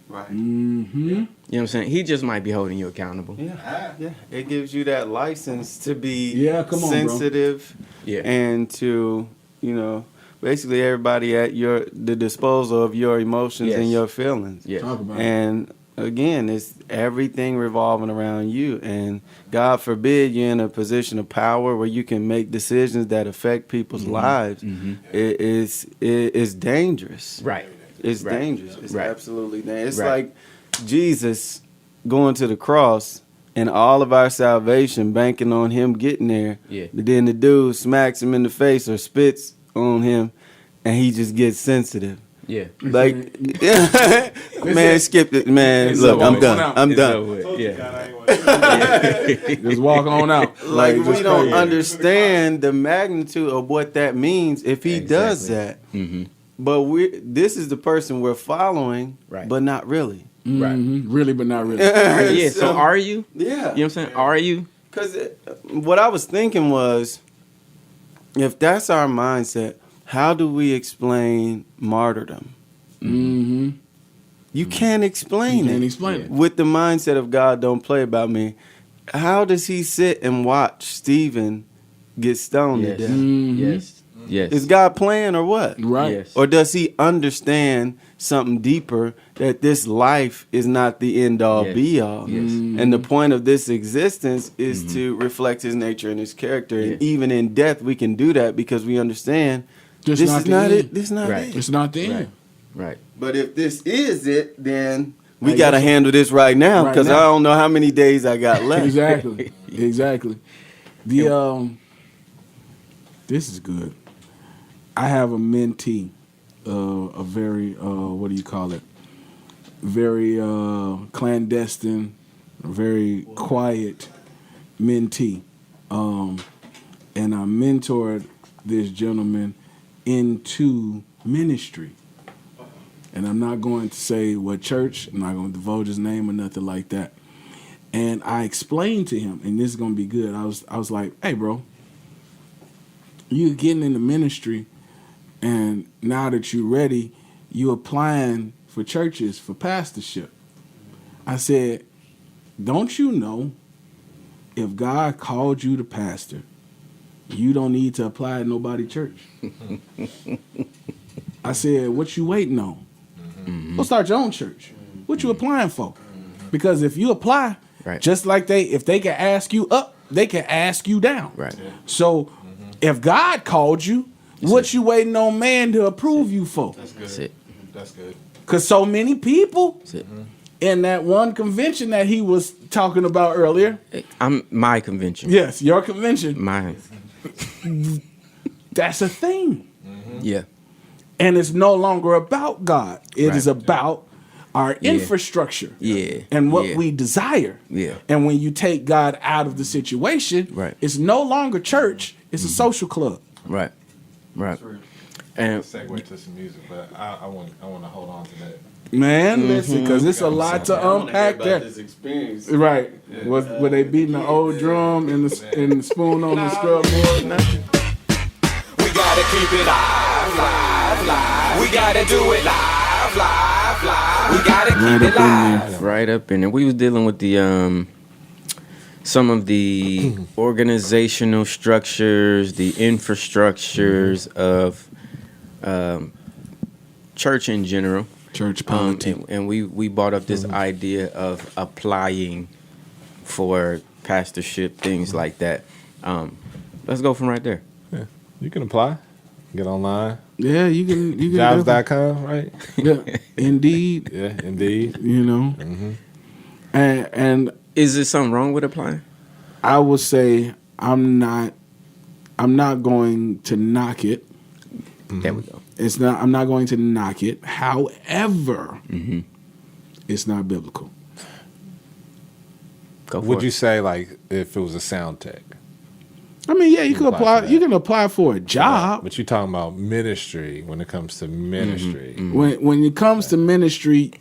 Right. Mm-hmm. You know what I'm saying? He just might be holding you accountable. Yeah. It gives you that license to be Yeah, come on, bro. sensitive Yeah. and to, basically everybody at the disposal of your emotions Yes. and your feelings. Yes. Talk about it. And again, it's everything revolving around you. And God forbid you're in a position of power where you can make decisions that affect people's lives. It's dangerous. Right. It's Right. dangerous. It's Right. absolutely dangerous. It's Right. like Jesus going to the cross and all of our salvation banking on him getting there. Yeah. But then the dude smacks him in the face or spits on him and he just gets sensitive. Yeah. Like, man, skip it, man. It's Look, over. I'm It's done. out. I'm It's done. over with. Yeah. Just walk on out. Like, we just don't crazy. understand the magnitude of what that means if he does that. Mm-hmm. But this is the person we're following, Right. but not really. Mhm. Really, but not really. Yeah. So are you? Yeah. You know what I'm saying? Are you? Because what I was thinking was, if that's our mindset, how do we explain martyrdom? Mm-hmm. You can't explain Can't it explain it. with the mindset of God don't play about me. How does he sit and watch Stephen get stoned Yes. to death? Yes. Yes. Is God playing or what? Right. Yes. Or does he understand something deeper, that this life is not the end all Yes. be all? Yes. And the point of this existence is to reflect his nature and his character. Yeah. And even in death, we can do that because we understand Just this not is the not end. it. This is not Right. it. It's not the end. Right. Right. But if this is it, then we Hey, got to that's- handle this right now Right because now. I don't know how many days I got left. Exactly. Exactly. The this is good. I have a mentee, a very what do you call it? Very clandestine, very quiet mentee, and I mentored this gentleman into ministry. And I'm not going to say what church. I'm not going to divulge his name or nothing like that. And I explained to him, and this is gonna be good. I was like, "Hey, bro, you getting into ministry, and now that you're ready, you applying for churches for pastorship." I said, "Don't you know, if God called you to pastor, you don't need to apply at nobody church." I said, "What you waiting on? Go start your own church. What you applying for? Because if you apply." Right. Just like if they can ask you up, they can ask you down. Right. So if God called you, what you waiting on man to approve you for? That's it. That's good. Because so many people That's it. in that one convention that he was talking about earlier. I'm my convention. Yes, your convention. Mine. That's a thing. Yeah. And it's no longer about God. It is Right. about our Yeah. infrastructure. Yeah. And what Yeah. we desire. Yeah. And when you take God out of the situation, Right. it's no longer church, it's a social club. Right. Right. And Segue to some music, but I want to hold on to that. Man, listen, because it's a lot to unpack there. experience. Right. Were they beating the old drum and the spoon on the scrub board? We gotta keep it live, live, live. We gotta do it live, live, live. We gotta keep it live. right up in there. We was dealing with the some of the organizational structures, the infrastructures of church in general. Church politics. And we brought up this idea of applying for pastorship, things like that. Let's go from right there. Yeah, you can apply. Get online. Yeah, you can Jobs.com, right? Yeah, indeed. Yeah, indeed. You know. And Is there something wrong with applying? I will say I'm not going to knock it. There we go. I'm not going to knock it. However, it's not biblical. Go for Would it. you say like if it was a sound tech? I mean, yeah, you can Apply apply. for that. You can apply for a job. But you're talking about ministry when it comes to ministry. When it comes to ministry,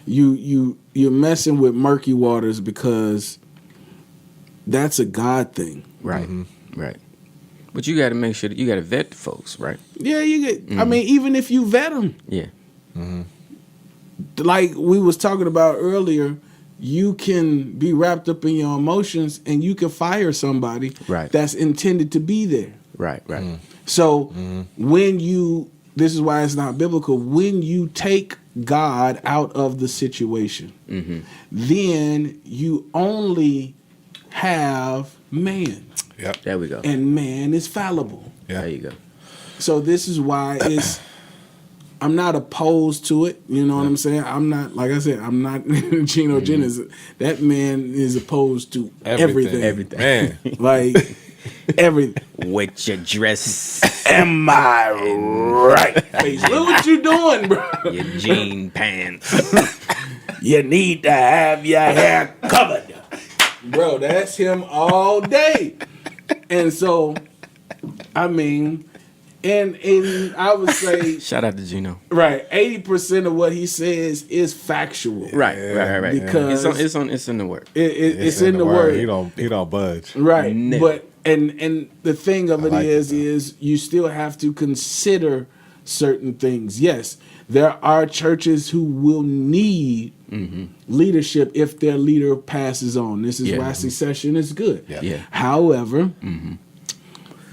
you're messing with murky waters because that's a God thing. Right. Right. But you got to make sure that you got to vet the folks, right? Yeah, you get. I mean, even if you vet them, Yeah. like we was talking about earlier, you can be wrapped up in your emotions and you can fire somebody Right. that's intended to be there. Right. So when you, this is why it's not biblical. When you take God out of the situation, then you only have man, Yep. There we go. and man is fallible. Yeah. There you go. So this is why it's. I'm not opposed to it. You know what I'm saying? I'm not, like I said, I'm not Geno Jennings. That man is opposed to everything. Everything. Man. Like everything. With your dress, Am I right? Face, look what you doing, bro. your jean pants. You need to have your hair covered. Bro, that's him all day. And so, I mean, and I would say, Shout out to Gino. right, 80% of what he says is factual. Right. Because it's in the work. It's in the word. He don't budge. Right. Never. But and the thing of it like is you still have to consider certain things. Yes, there are churches who will need leadership if their leader passes on. This is Yeah. why succession is good. Yeah. However,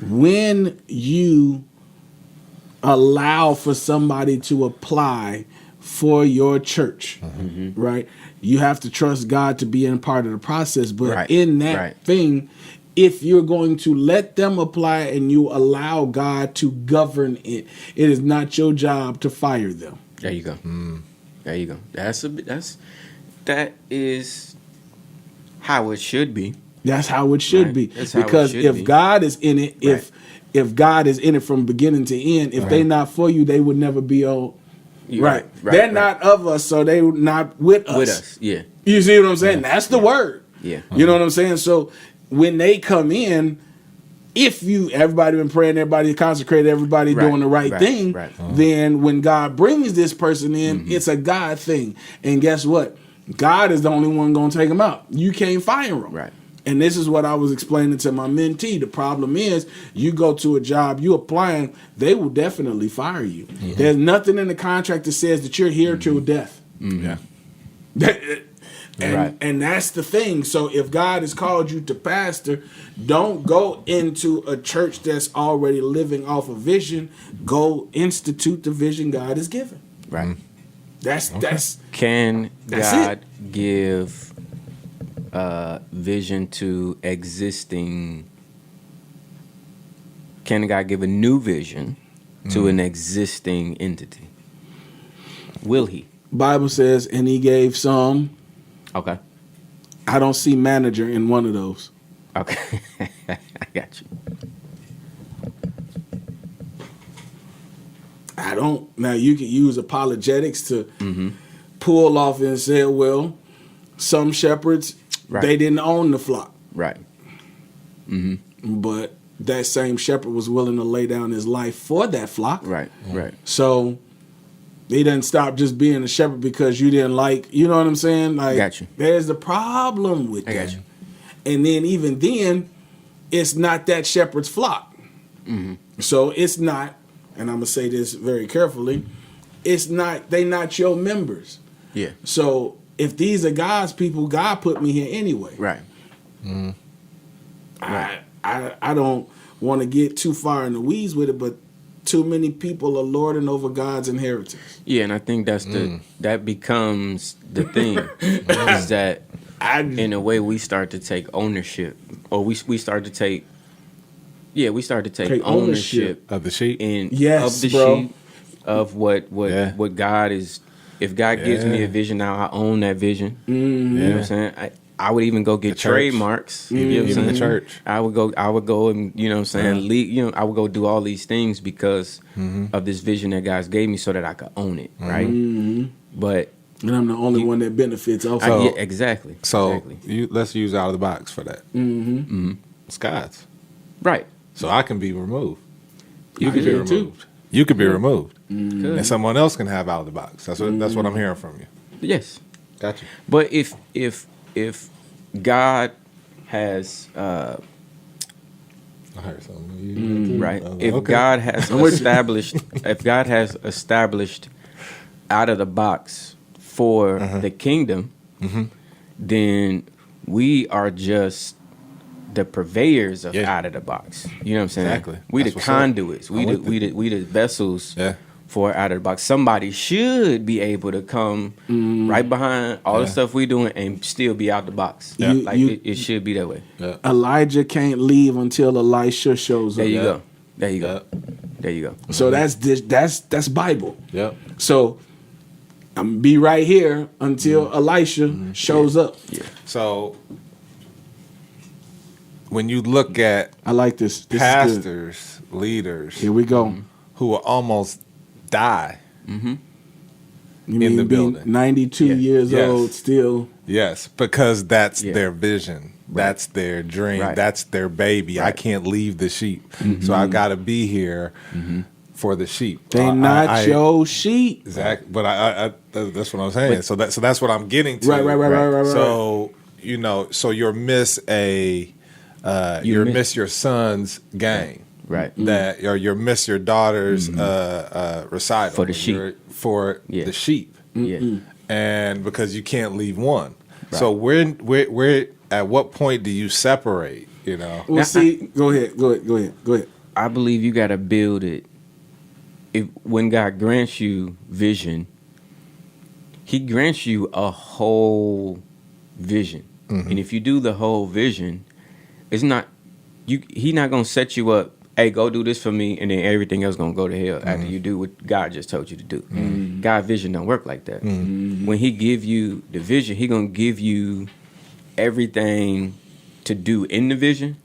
when you allow for somebody to apply for your church, right? You have to trust God to be in part of the process. But Right, in that right. thing, if you're going to let them apply and you allow God to govern it, it is not your job to fire them. There you go. There you go. That is how it should be. That's how it should Right. be. That's how it Because should if be. God is in it, Right. if God is in it from beginning to end, if they're not for you, they would never be on. You're Right. right, They're right. not of us, so they're not with us. With us. Yeah. You see what I'm saying? That's the word. Yeah. You know what I'm saying? So when they come in, if everybody been praying, everybody consecrated, everybody Right, doing the right right, thing, right. then when God brings this person in, it's a God thing. And guess what? God is the only one going to take them out. You can't fire them. Right. And this is what I was explaining to my mentee. The problem is, you go to a job, you applying, they will definitely fire you. There's nothing in the contract that says that you're here till death. Yeah. And, Right. and that's the thing. So if God has called you to pastor, don't go into a church that's already living off a vision. Go institute the vision God has given. Right. That's Can That's God give vision to existing? Can God give a new vision to an existing entity? Will He? Bible says, and he gave some. Okay. I don't see manager in one of those. Okay. I got you. I don't. Now you can use apologetics to Mm-hmm. pull off and say, well, some shepherds, Right. they didn't own the flock. Right. But that same shepherd was willing to lay down his life for that flock. Right. Right. So he didn't stop just being a shepherd because you didn't like, you know what I'm saying? Like, Got you. There's the problem with I that. got you. And then even then, it's not that shepherd's flock. Mm-hmm. So it's not, and I'm gonna say this very carefully, it's not, they not your members. Yeah. So if these are God's people, God put me here anyway. Right. I don't want to get too far in the weeds with it, but too many people are lording over God's inheritance. Yeah, and I think that's that becomes the thing is that in a way we start to take ownership, or we start to take Take ownership. ownership Of the sheep. Yes, of the bro. sheep, of what Yeah. what God is. If God gives me Yeah. a vision now, I own that vision. Mm-hmm. You know what I'm saying? I would even go get The church. trademarks. You know what I'm Even the saying? church. I would go and, you know what I'm saying, I would go do all these things because of this vision that God gave me so that I could own it, right? But And I'm the only one that benefits off of it. exactly. So exactly. let's use out of the box for that. Mm-hmm. It's God's. Right. So I can be removed. You I can be can too. removed. You can be removed. Good. And someone else can have out of the box. That's what I'm hearing from you. Yes. Gotcha. But if God has I heard something. right, Okay. if God has established out of the box for the kingdom, then we are just the purveyors of Yeah. out of the box. You know what I'm saying? Exactly. We That's the what's up. conduits. We I'm the with we it. the we the vessels Yeah. for out of the box. Somebody should be able to come right behind all the Yeah. stuff we doing and still be out the box. Yeah. Like You- it should be that way. Yeah. Elijah can't leave until Elisha shows There up. you Yeah. go. There you go. Yeah. There you go. So that's Bible. Yep. So I'm gonna be right here until Elisha shows up. So when you look at I like this. This is good. pastors, leaders Here we go. who will almost die, You in mean the being building. 92 Yeah. years Yes. old still? yes, because that's Yeah. their vision, that's their dream, Right. that's their baby. I Right. can't leave the sheep, so I got to be here for the sheep. They not your sheep. Exactly, but I that's what I'm saying. So that's what I'm getting to. Right. So so you'll miss you'll miss your son's gang, Right. That or you'll miss your daughter's recital For the sheep. For Yeah. the sheep, Yeah. and because you can't leave one. So where at what point do you separate? You know, Well, Now, see, go ahead. I believe you got to build it. When God grants you vision, He grants you a whole vision, and if you do the whole vision, it's not you. He not gonna set you up. Hey, go do this for me, and then everything else gonna go to hell after you do what God just told you to do. God vision don't work like that. When He give you the vision, He gonna give you everything to do in the vision,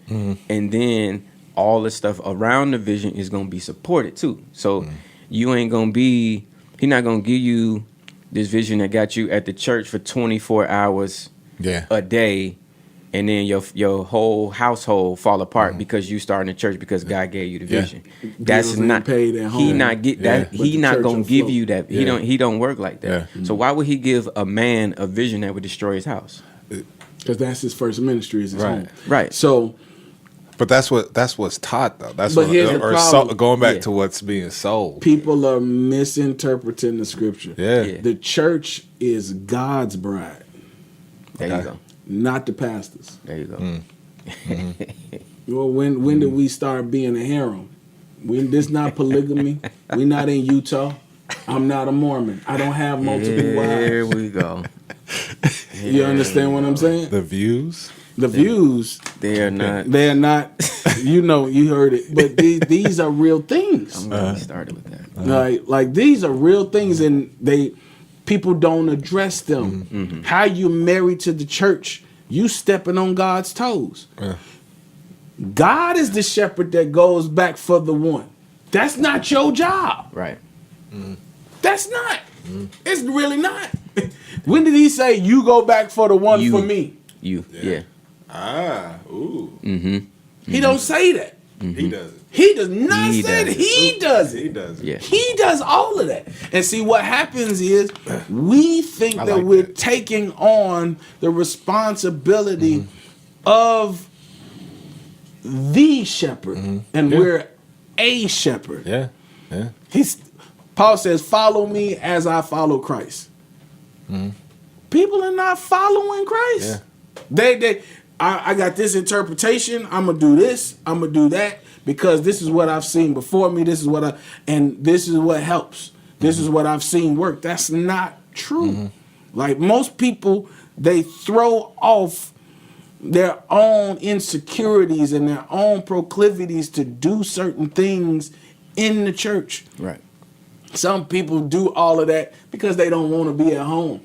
and then all the stuff around the vision is gonna be supported too. So you ain't gonna be. He not gonna give you this vision that got you at the church for 24 hours yeah, a day, and then your whole household fall apart because you started in church because God gave you the Yeah. vision. That's Bills ain't not paid at He home. not get Yeah. that. But He the not church gonna will give float. you that. Yeah. He don't work like that. Yeah. So why would He give a man a vision that would destroy his house? Because that's his first ministry is his Right. home. Right. So but that's what's taught though. That's But what, here's the or problem. going back Yeah. to what's being sold. people are misinterpreting the scripture. Yeah. Yeah. The church is God's bride, There Okay. you go. not the pastors. There you go. Well, when did we start being a harem? This not polygamy. We not in Utah. I'm not a Mormon. I don't have multiple Here wives. we go. You understand what I'm saying? The views. The views, They are not. they're not. You heard it. But these are real things. I'm glad we started with that. Like these are real things, and people don't address them. How you married to the church, you stepping on God's toes. God is the shepherd that goes back for the one. That's not your job. Right. That's not. It's really not. When did He say you go back for the one You. for me? You. Yeah. Ooh. He don't say that. He does it. He does not He say does that. it. He does it. He does it. Yeah. He does all of that. And see, what happens is we think I that like we're that. taking on the responsibility of the shepherd, and Yeah. we're a shepherd. Yeah. Yeah. Paul says, "Follow me as I follow Christ." People are not following Christ. I got this interpretation. I'm gonna do this. I'm gonna do that because this is what I've seen before me. This is and this is what helps. This is what I've seen work. That's not true. Like most people, they throw off their own insecurities and their own proclivities to do certain things in the church. Right. Some people do all of that because they don't want to be at home.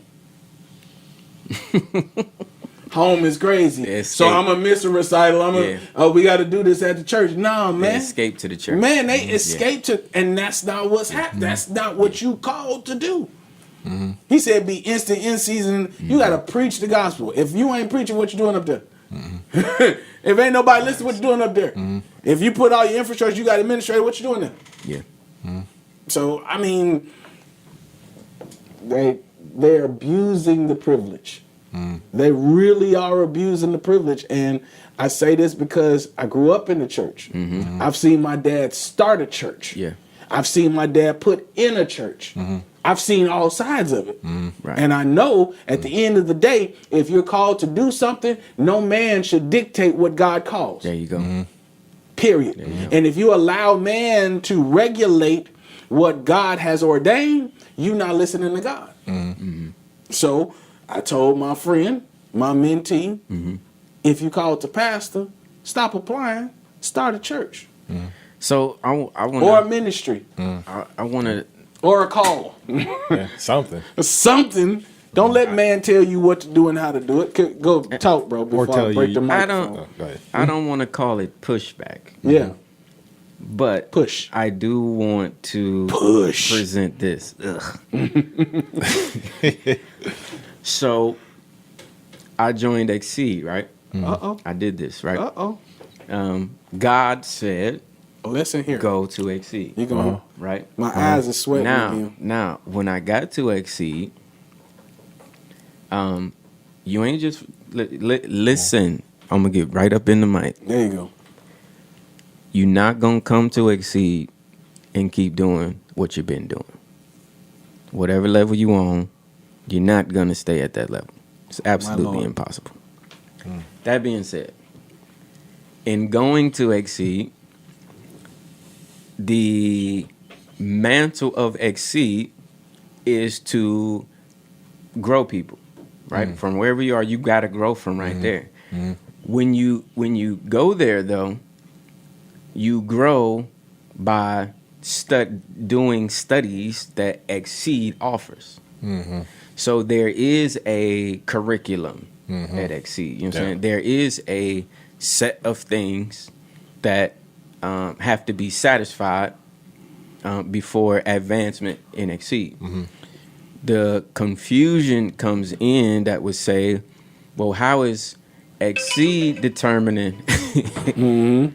Home is crazy. They So escape. I'm going to miss a recital. Yeah. We got to do this at the church. No, They man. escape to the church. Man, they escape to, and that's not what's happening. That's not what you called to do. He said, be instant in season. You got to preach the gospel. If you ain't preaching, what you doing up there? If ain't nobody listening, what you doing up there? If you put all your infrastructure, you got administrator, what you doing there? Yeah. So I mean, they're abusing the privilege. They really are abusing the privilege, and I say this because I grew up in the church. I've seen my dad start a church. Yeah. I've seen my dad put in a church. I've seen all sides of it. Right. And I know at the end of the day, if you're called to do something, no man should dictate what God calls. There you go. Period. And if you allow man to regulate what God has ordained, you're not listening to God. So I told my friend, my mentee, if you call it to pastor, stop applying, start a church So I want or a ministry I want to. or a call. Yeah, something. Something. Don't let man tell you what to do and how to do it. Go talk, bro, before tell I break you- the I microphone. don't. Go ahead. I don't want to call it pushback, Yeah. but Push. I do want to Push. present this. Ugh. So I joined Exceed, right? Uh-oh. I did this, right? Uh-oh. God said, Listen here. "Go to Exceed." You going Right My eyes are sweating again. now, when I got to Exceed, you ain't just listen. I'm gonna get right up in the mic. There you go. You're not gonna come to Exceed and keep doing what you've been doing. Whatever level you on, you're not gonna stay at that level. It's absolutely Lord. impossible. That being said, in going to Exceed, the mantle of Exceed is to grow people, right? From wherever you are, you got to grow from right there. When you go there, though, you grow by doing studies that Exceed offers. So there is a curriculum at Exceed. You know what I'm saying? There is a set of things that have to be satisfied before advancement in Exceed. The confusion comes in that would say, well, how is Exceed determining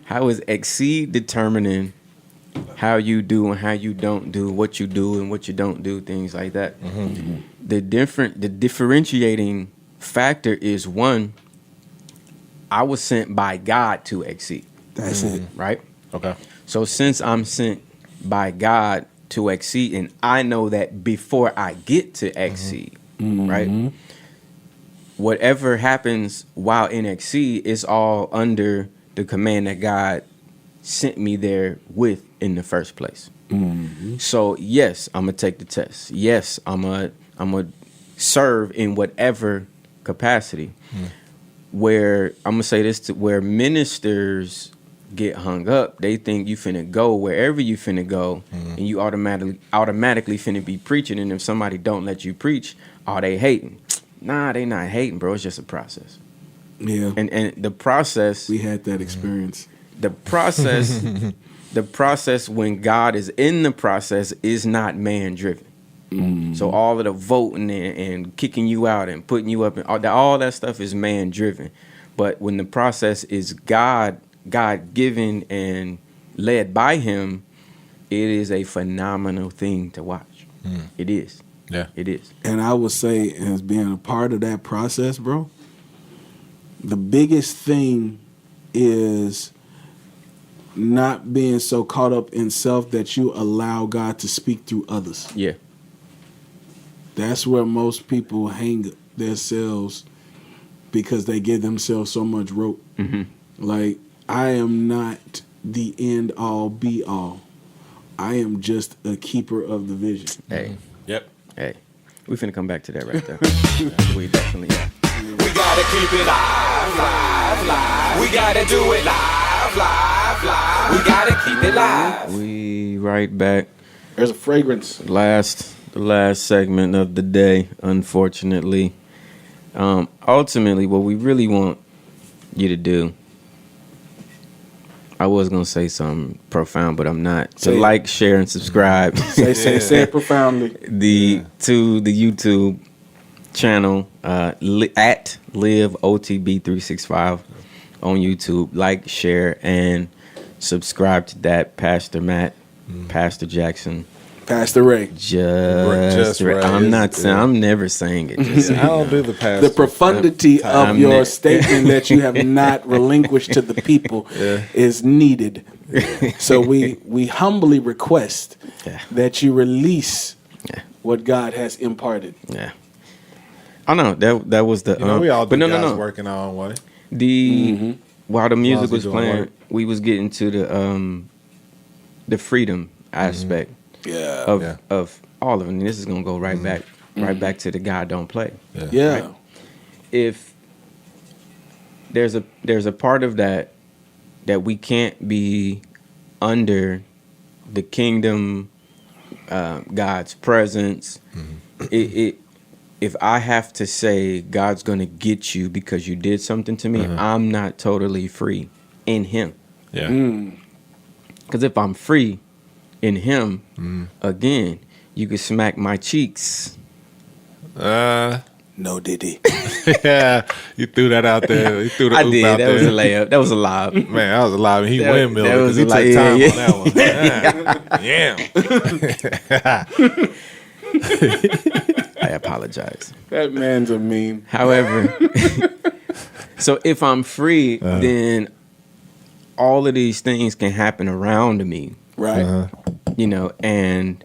how is Exceed determining how you do and how you don't do, what you do and what you don't do, things like that. The differentiating factor is, one, I was sent by God to Exceed. That's it. Right? Okay. So since I'm sent by God to Exceed, and I know that before I get to Exceed, right? Whatever happens while in Exceed is all under the command that God sent me there with in the first place. So yes, I'm gonna take the test. Yes, I'm gonna serve in whatever capacity. Where I'm gonna say this, where ministers get hung up, they think you finna go wherever you finna go, and you automatically finna be preaching. And if somebody don't let you preach, are they hating? Nah, they not hating, bro. It's just a process. Yeah. And the process, We had that experience. the process, the process when God is in the process is not man driven. So all of the voting and kicking you out and putting you up and all that stuff is man driven. But when the process is God given and led by Him, it is a phenomenal thing to watch. It is. Yeah. It is. And I would say, as being a part of that process, bro, the biggest thing is not being so caught up in self that you allow God to speak through others. Yeah. That's where most people hang themselves because they give themselves so much rope. Like, I am not the end all be all. I am just a keeper of the vision. Hey. Yep. Hey. We finna come back to that right there. We definitely are. We gotta keep it live, live, live. We gotta do it live, live, live. We gotta keep it live. We right back. There's a fragrance. The last segment of the day, unfortunately. Ultimately, what we really want you to do, I was gonna say something profound, but I'm not. Say To it. like, share, and subscribe Say it profoundly. to the YouTube channel at Live OTB 365 on YouTube. Like, share, and subscribe to that. Pastor Matt, Pastor Jackson. Pastor Ray. Just Ray. I'm not It's- saying. I'm never saying it. Just I don't do the past. The profundity of I'm your not- statement that you have not relinquished to the people is needed. So we humbly request Yeah. that you release what God has imparted. Yeah. I know that was the. We all but do no. working our own way. While the music as we was doing playing, work. we was getting to the freedom aspect of all of it. And this is gonna go right back to the God don't play. Yeah. Right? If there's a part of that we can't be under the kingdom, God's presence. If I have to say God's going to get you because you did something to me, I'm not totally free in Him. Yeah. Because if I'm free in Him, again, you could smack my cheeks. No, did he? Yeah, you threw that out there. You threw the I oop did. out That there. was a layup. That was a lob. Man, I was alive and he That windmilled was because he a took yeah, time on that one. Yeah. I apologize. That man's a meme. However, so if I'm free, then all of these things can happen around me, Right. you know, and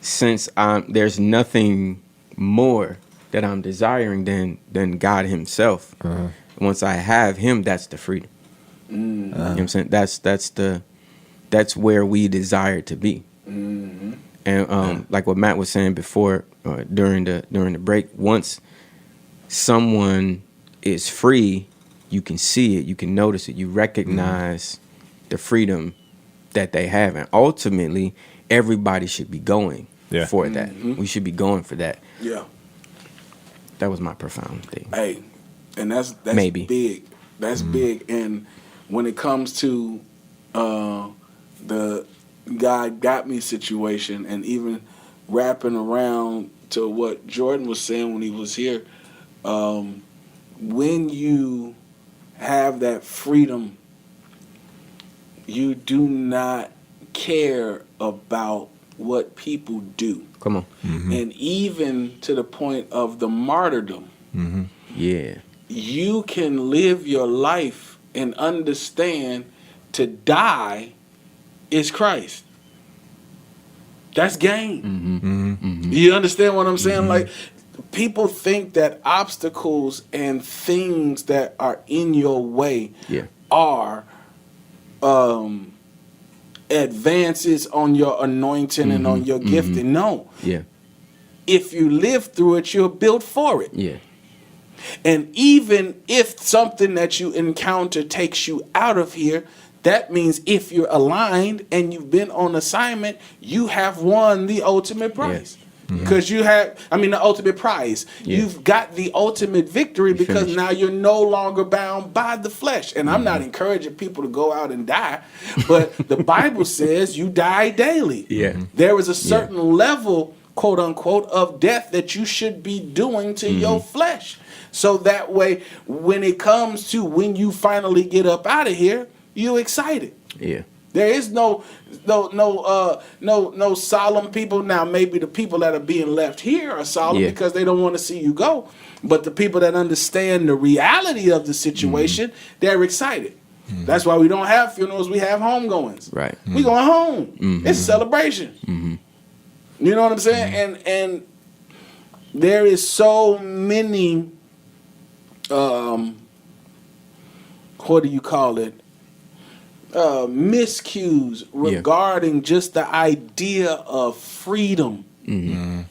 since there's nothing more that I'm desiring than God Himself. Once I have Him, that's the freedom. You know what I'm saying? That's where we desire to be. And like what Matt was saying before, during the break, once someone is free, you can see it, you can notice it, you recognize the freedom that they have, and ultimately, everybody should be going for that. We should be going for that. Yeah. That was my profound thing. Hey, and that's Maybe. big. That's big. And when it comes to the God got me situation, and even wrapping around to what Jordan was saying when he was here, when you have that freedom, you do not care about what people do. Come on. And even to the point of the martyrdom, Yeah. you can live your life and understand to die is Christ. That's gain. You understand what I'm saying? Like, people think that obstacles and things that are in your way Yeah. are advances on your anointing and on your gifting. No. Yeah. If you live through it, you're built for it. Yeah. And even if something that you encounter takes you out of here, that means if you're aligned and you've been on assignment, you have won the ultimate prize. Because you have, the ultimate prize. Yeah. You've got the ultimate victory because finished. now you're no longer bound by the flesh. And I'm not encouraging people to go out and die, but the Bible says you die daily. Yeah. There is a certain level, quote unquote, of death that you should be doing to your flesh. So that way, when it comes to when you finally get up out of here, you're excited. Yeah. There is no solemn people. Now, maybe the people that are being left here are solemn Yeah. because they don't want to see you go. But the people that understand the reality of the situation, they're excited. That's why we don't have funerals. We have homegoings. Right. We going home. It's a celebration. You know what I'm saying? And there is so many, what do you call it? Miscues regarding just the idea of freedom.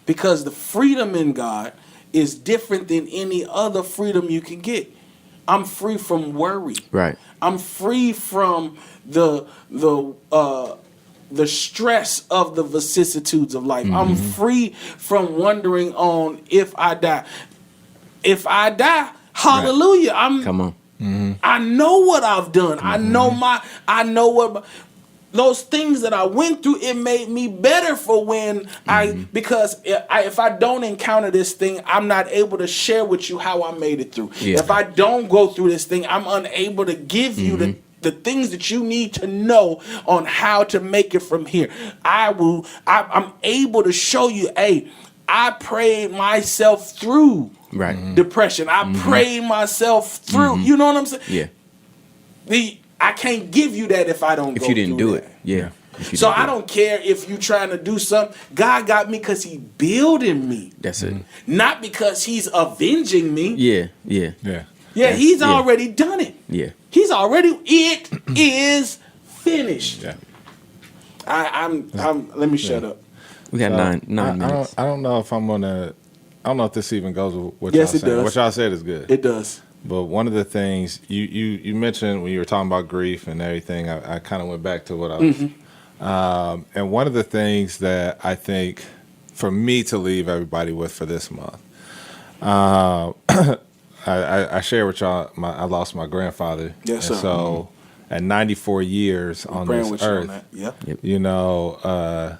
Because the freedom in God is different than any other freedom you can get. I'm free from worry. Right. I'm free from the stress of the vicissitudes of life. I'm free from wondering on if I die. If I die, hallelujah. Come on. I know what I've done. I know what those things that I went through. It made me better for when because if I don't encounter this thing, I'm not able to share with you how I made it through. Yeah. If I don't go through this thing, I'm unable to give you the things that you need to know on how to make it from here. I'm able to show you, hey, I prayed myself through Right. depression. I prayed myself through. You know what I'm saying? Yeah. I can't give you that if I don't. If go you didn't through do that. it. Yeah. So I don't care if you trying to do something. God got me because he building me. That's it. Not because he's avenging me. Yeah, yeah, Yeah. Yeah, he's yeah. already done it. yeah. He's already, it is finished. Yeah. I'm let me shut up. We got nine minutes. I don't know if I'm gonna. I don't know if this even goes with what Yes, y'all it saying. does. What y'all said is good. It does. But one of the things you mentioned when you were talking about grief and everything, I kind of went back to what I was. And one of the things that I think for me to leave everybody with for this month, I shared with y'all, I lost my grandfather. Yes, and sir. so at 94 years on Praying this with you on earth, that. Yep. you know,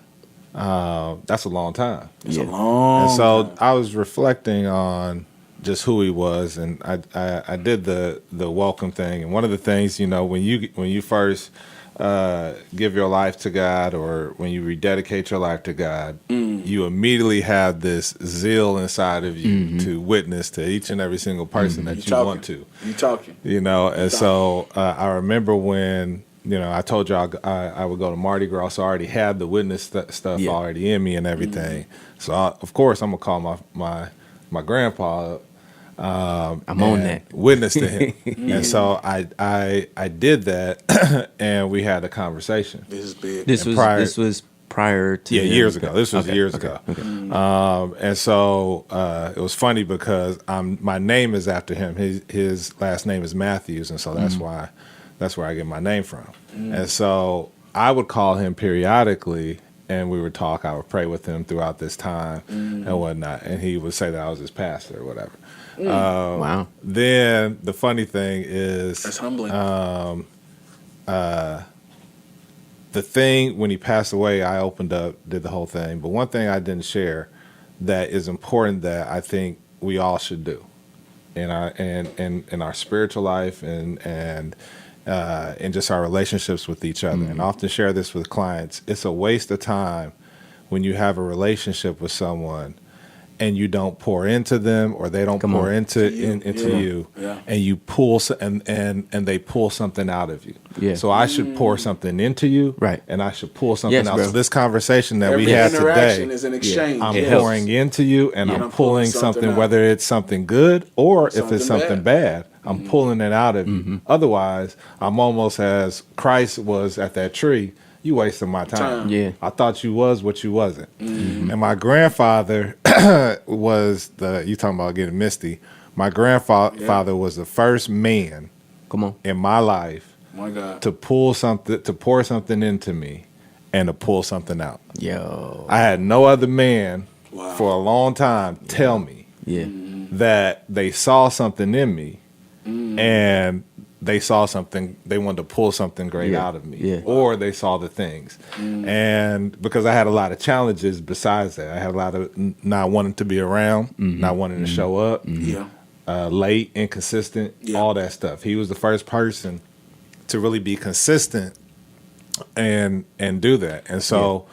that's a long time. It's a long And so time. I was reflecting on just who he was, and I did the welcome thing. And one of the things, you know, when you first give your life to God, or when you rededicate your life to God, you immediately have this zeal inside of you to witness to each and every single person that you want to. You talking. You know, and so I remember when, you know, I told you I would go to Mardi Gras, so I already had the witness stuff Yeah. already in me and everything. So of course I'm gonna call my grandpa. I'm on and that. witness to him, and so I did that, and we had a conversation. This is big. This And was prior to Yeah, him. years ago. This was Okay, years okay, ago. okay. And so it was funny because my name is after him. His last name is Matthews, and so that's where I get my name from. And so I would call him periodically, and we would talk. I would pray with him throughout this time and whatnot, and he would say that I was his pastor or whatever. Wow. Then the funny thing is, That's humbling. the thing when he passed away, I opened up, did the whole thing. But one thing I didn't share that is important that I think we all should do in our spiritual life and just our relationships with each other. And I often share this with clients. It's a waste of time when you have a relationship with someone and you don't pour into them, or they don't Come pour on. into Yeah. you, Yeah. and you pull and they pull something out of you. Yeah. So I should pour something into you, Right. and I should pull something Yes, out. bro. So this conversation that Every we had interaction today, is an exchange. I'm Yes. pouring into you, and Yeah. I'm I'm pulling pulling something something, out. whether it's something good or if Something it's something bad. I'm pulling it out of you. Otherwise, I'm almost as Christ was at that tree. You wasting my time. Yeah. I thought you was what you wasn't. And my grandfather was you talking about getting misty. My grandfather was the first man Come on. in my life My God. to pour something into me and to pull something out. Yo. I had no other man Wow. for a long time tell me Yeah. that they saw something in me and they saw something, they wanted to pull something great Yeah. out of me, Yeah. or they saw the things. And because I had a lot of challenges besides that, I had a lot of not wanting to be around, not wanting to show up, Yeah. late, inconsistent, Yeah. all that stuff. He was the first person to really be consistent and do that. And so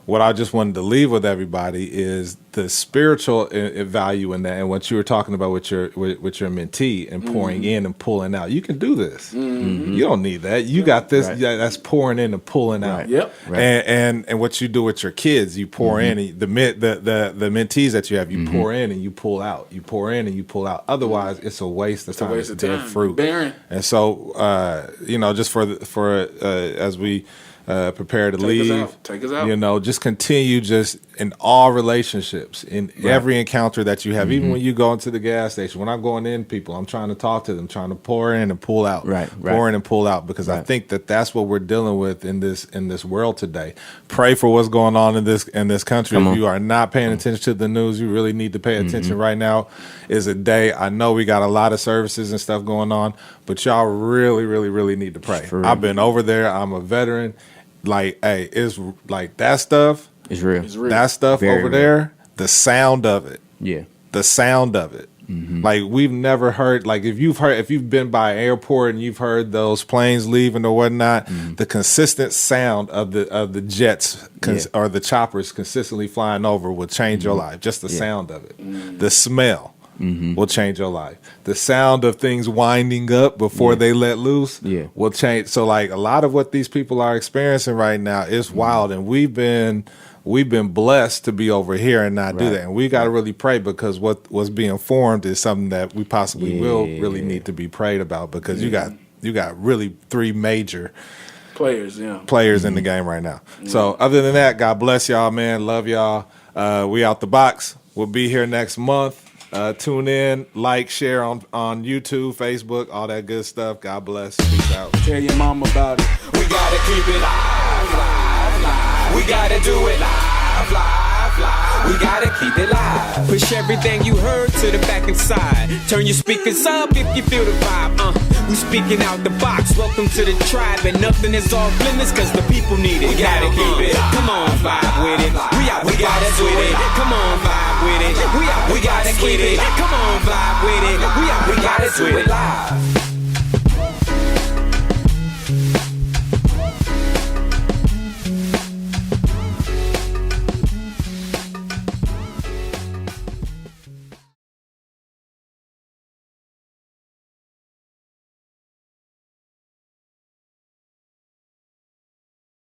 what I just wanted to leave with everybody is the spiritual value in that, and what you were talking about with your mentee and pouring in and pulling out. You can do this. You don't need that. You got this. Right. Yeah, that's pouring in and pulling out. Right. Yep. Right. And what you do with your kids, you pour in, and the mentees that you have, you pour in and you pull out. You pour in and you pull out. Otherwise, it's a waste of time. waste It's of dead time. fruit. Barren. And so, just for as we prepare to Take us leave, out. Take us out. just continue just in all relationships, in every encounter that you have, even when you go into the gas station. When I'm going in, people, I'm trying to talk to them, trying to pour in and pull out, Right. pour in and pull out, because I Right. think that's what we're dealing with in this world today. Pray for what's going on in this country. Come If on. you are not paying attention to the news, you really need to pay attention right now. Is a day. I know we got a lot of services and stuff going on, but y'all really, really, really need to pray. For real. I've been over there. I'm a veteran. Like, hey, it's like that stuff. It's real. It's real. That stuff Very over real. there, the sound of it, Yeah. the sound of it. Like, we've never heard, like, if you've been by an airport and you've heard those planes leaving or whatnot, the consistent sound of the jets Yeah. or the choppers consistently flying over will change your life. Just the sound of it, the smell. will change your life. The sound of things winding up before they let loose will change. So like a lot of what these people are experiencing right now is wild, and we've been blessed to be over here and not do that. And we got to really pray, because what's being formed is something that we possibly will really need to be prayed about, because you got really 3 major players in the game right now. So other than that, God bless y'all, man. Love y'all. We out the box. We'll be here next month. Tune in, like, share on YouTube, Facebook, all that good stuff. God bless. Peace out. Tell your mom about it. We gotta keep it live, live, live. We gotta do it live, live, live. We gotta keep it live. Push everything you heard to the back and side. Turn your speakers up if you feel the vibe. We speaking out the box. Welcome to the tribe, and nothing is off limits, cause the people need it. We gotta keep it. Come on, vibe with it. We gotta do it. Come on, vibe with it. We gotta keep it. Come on, vibe with it. We gotta do it live.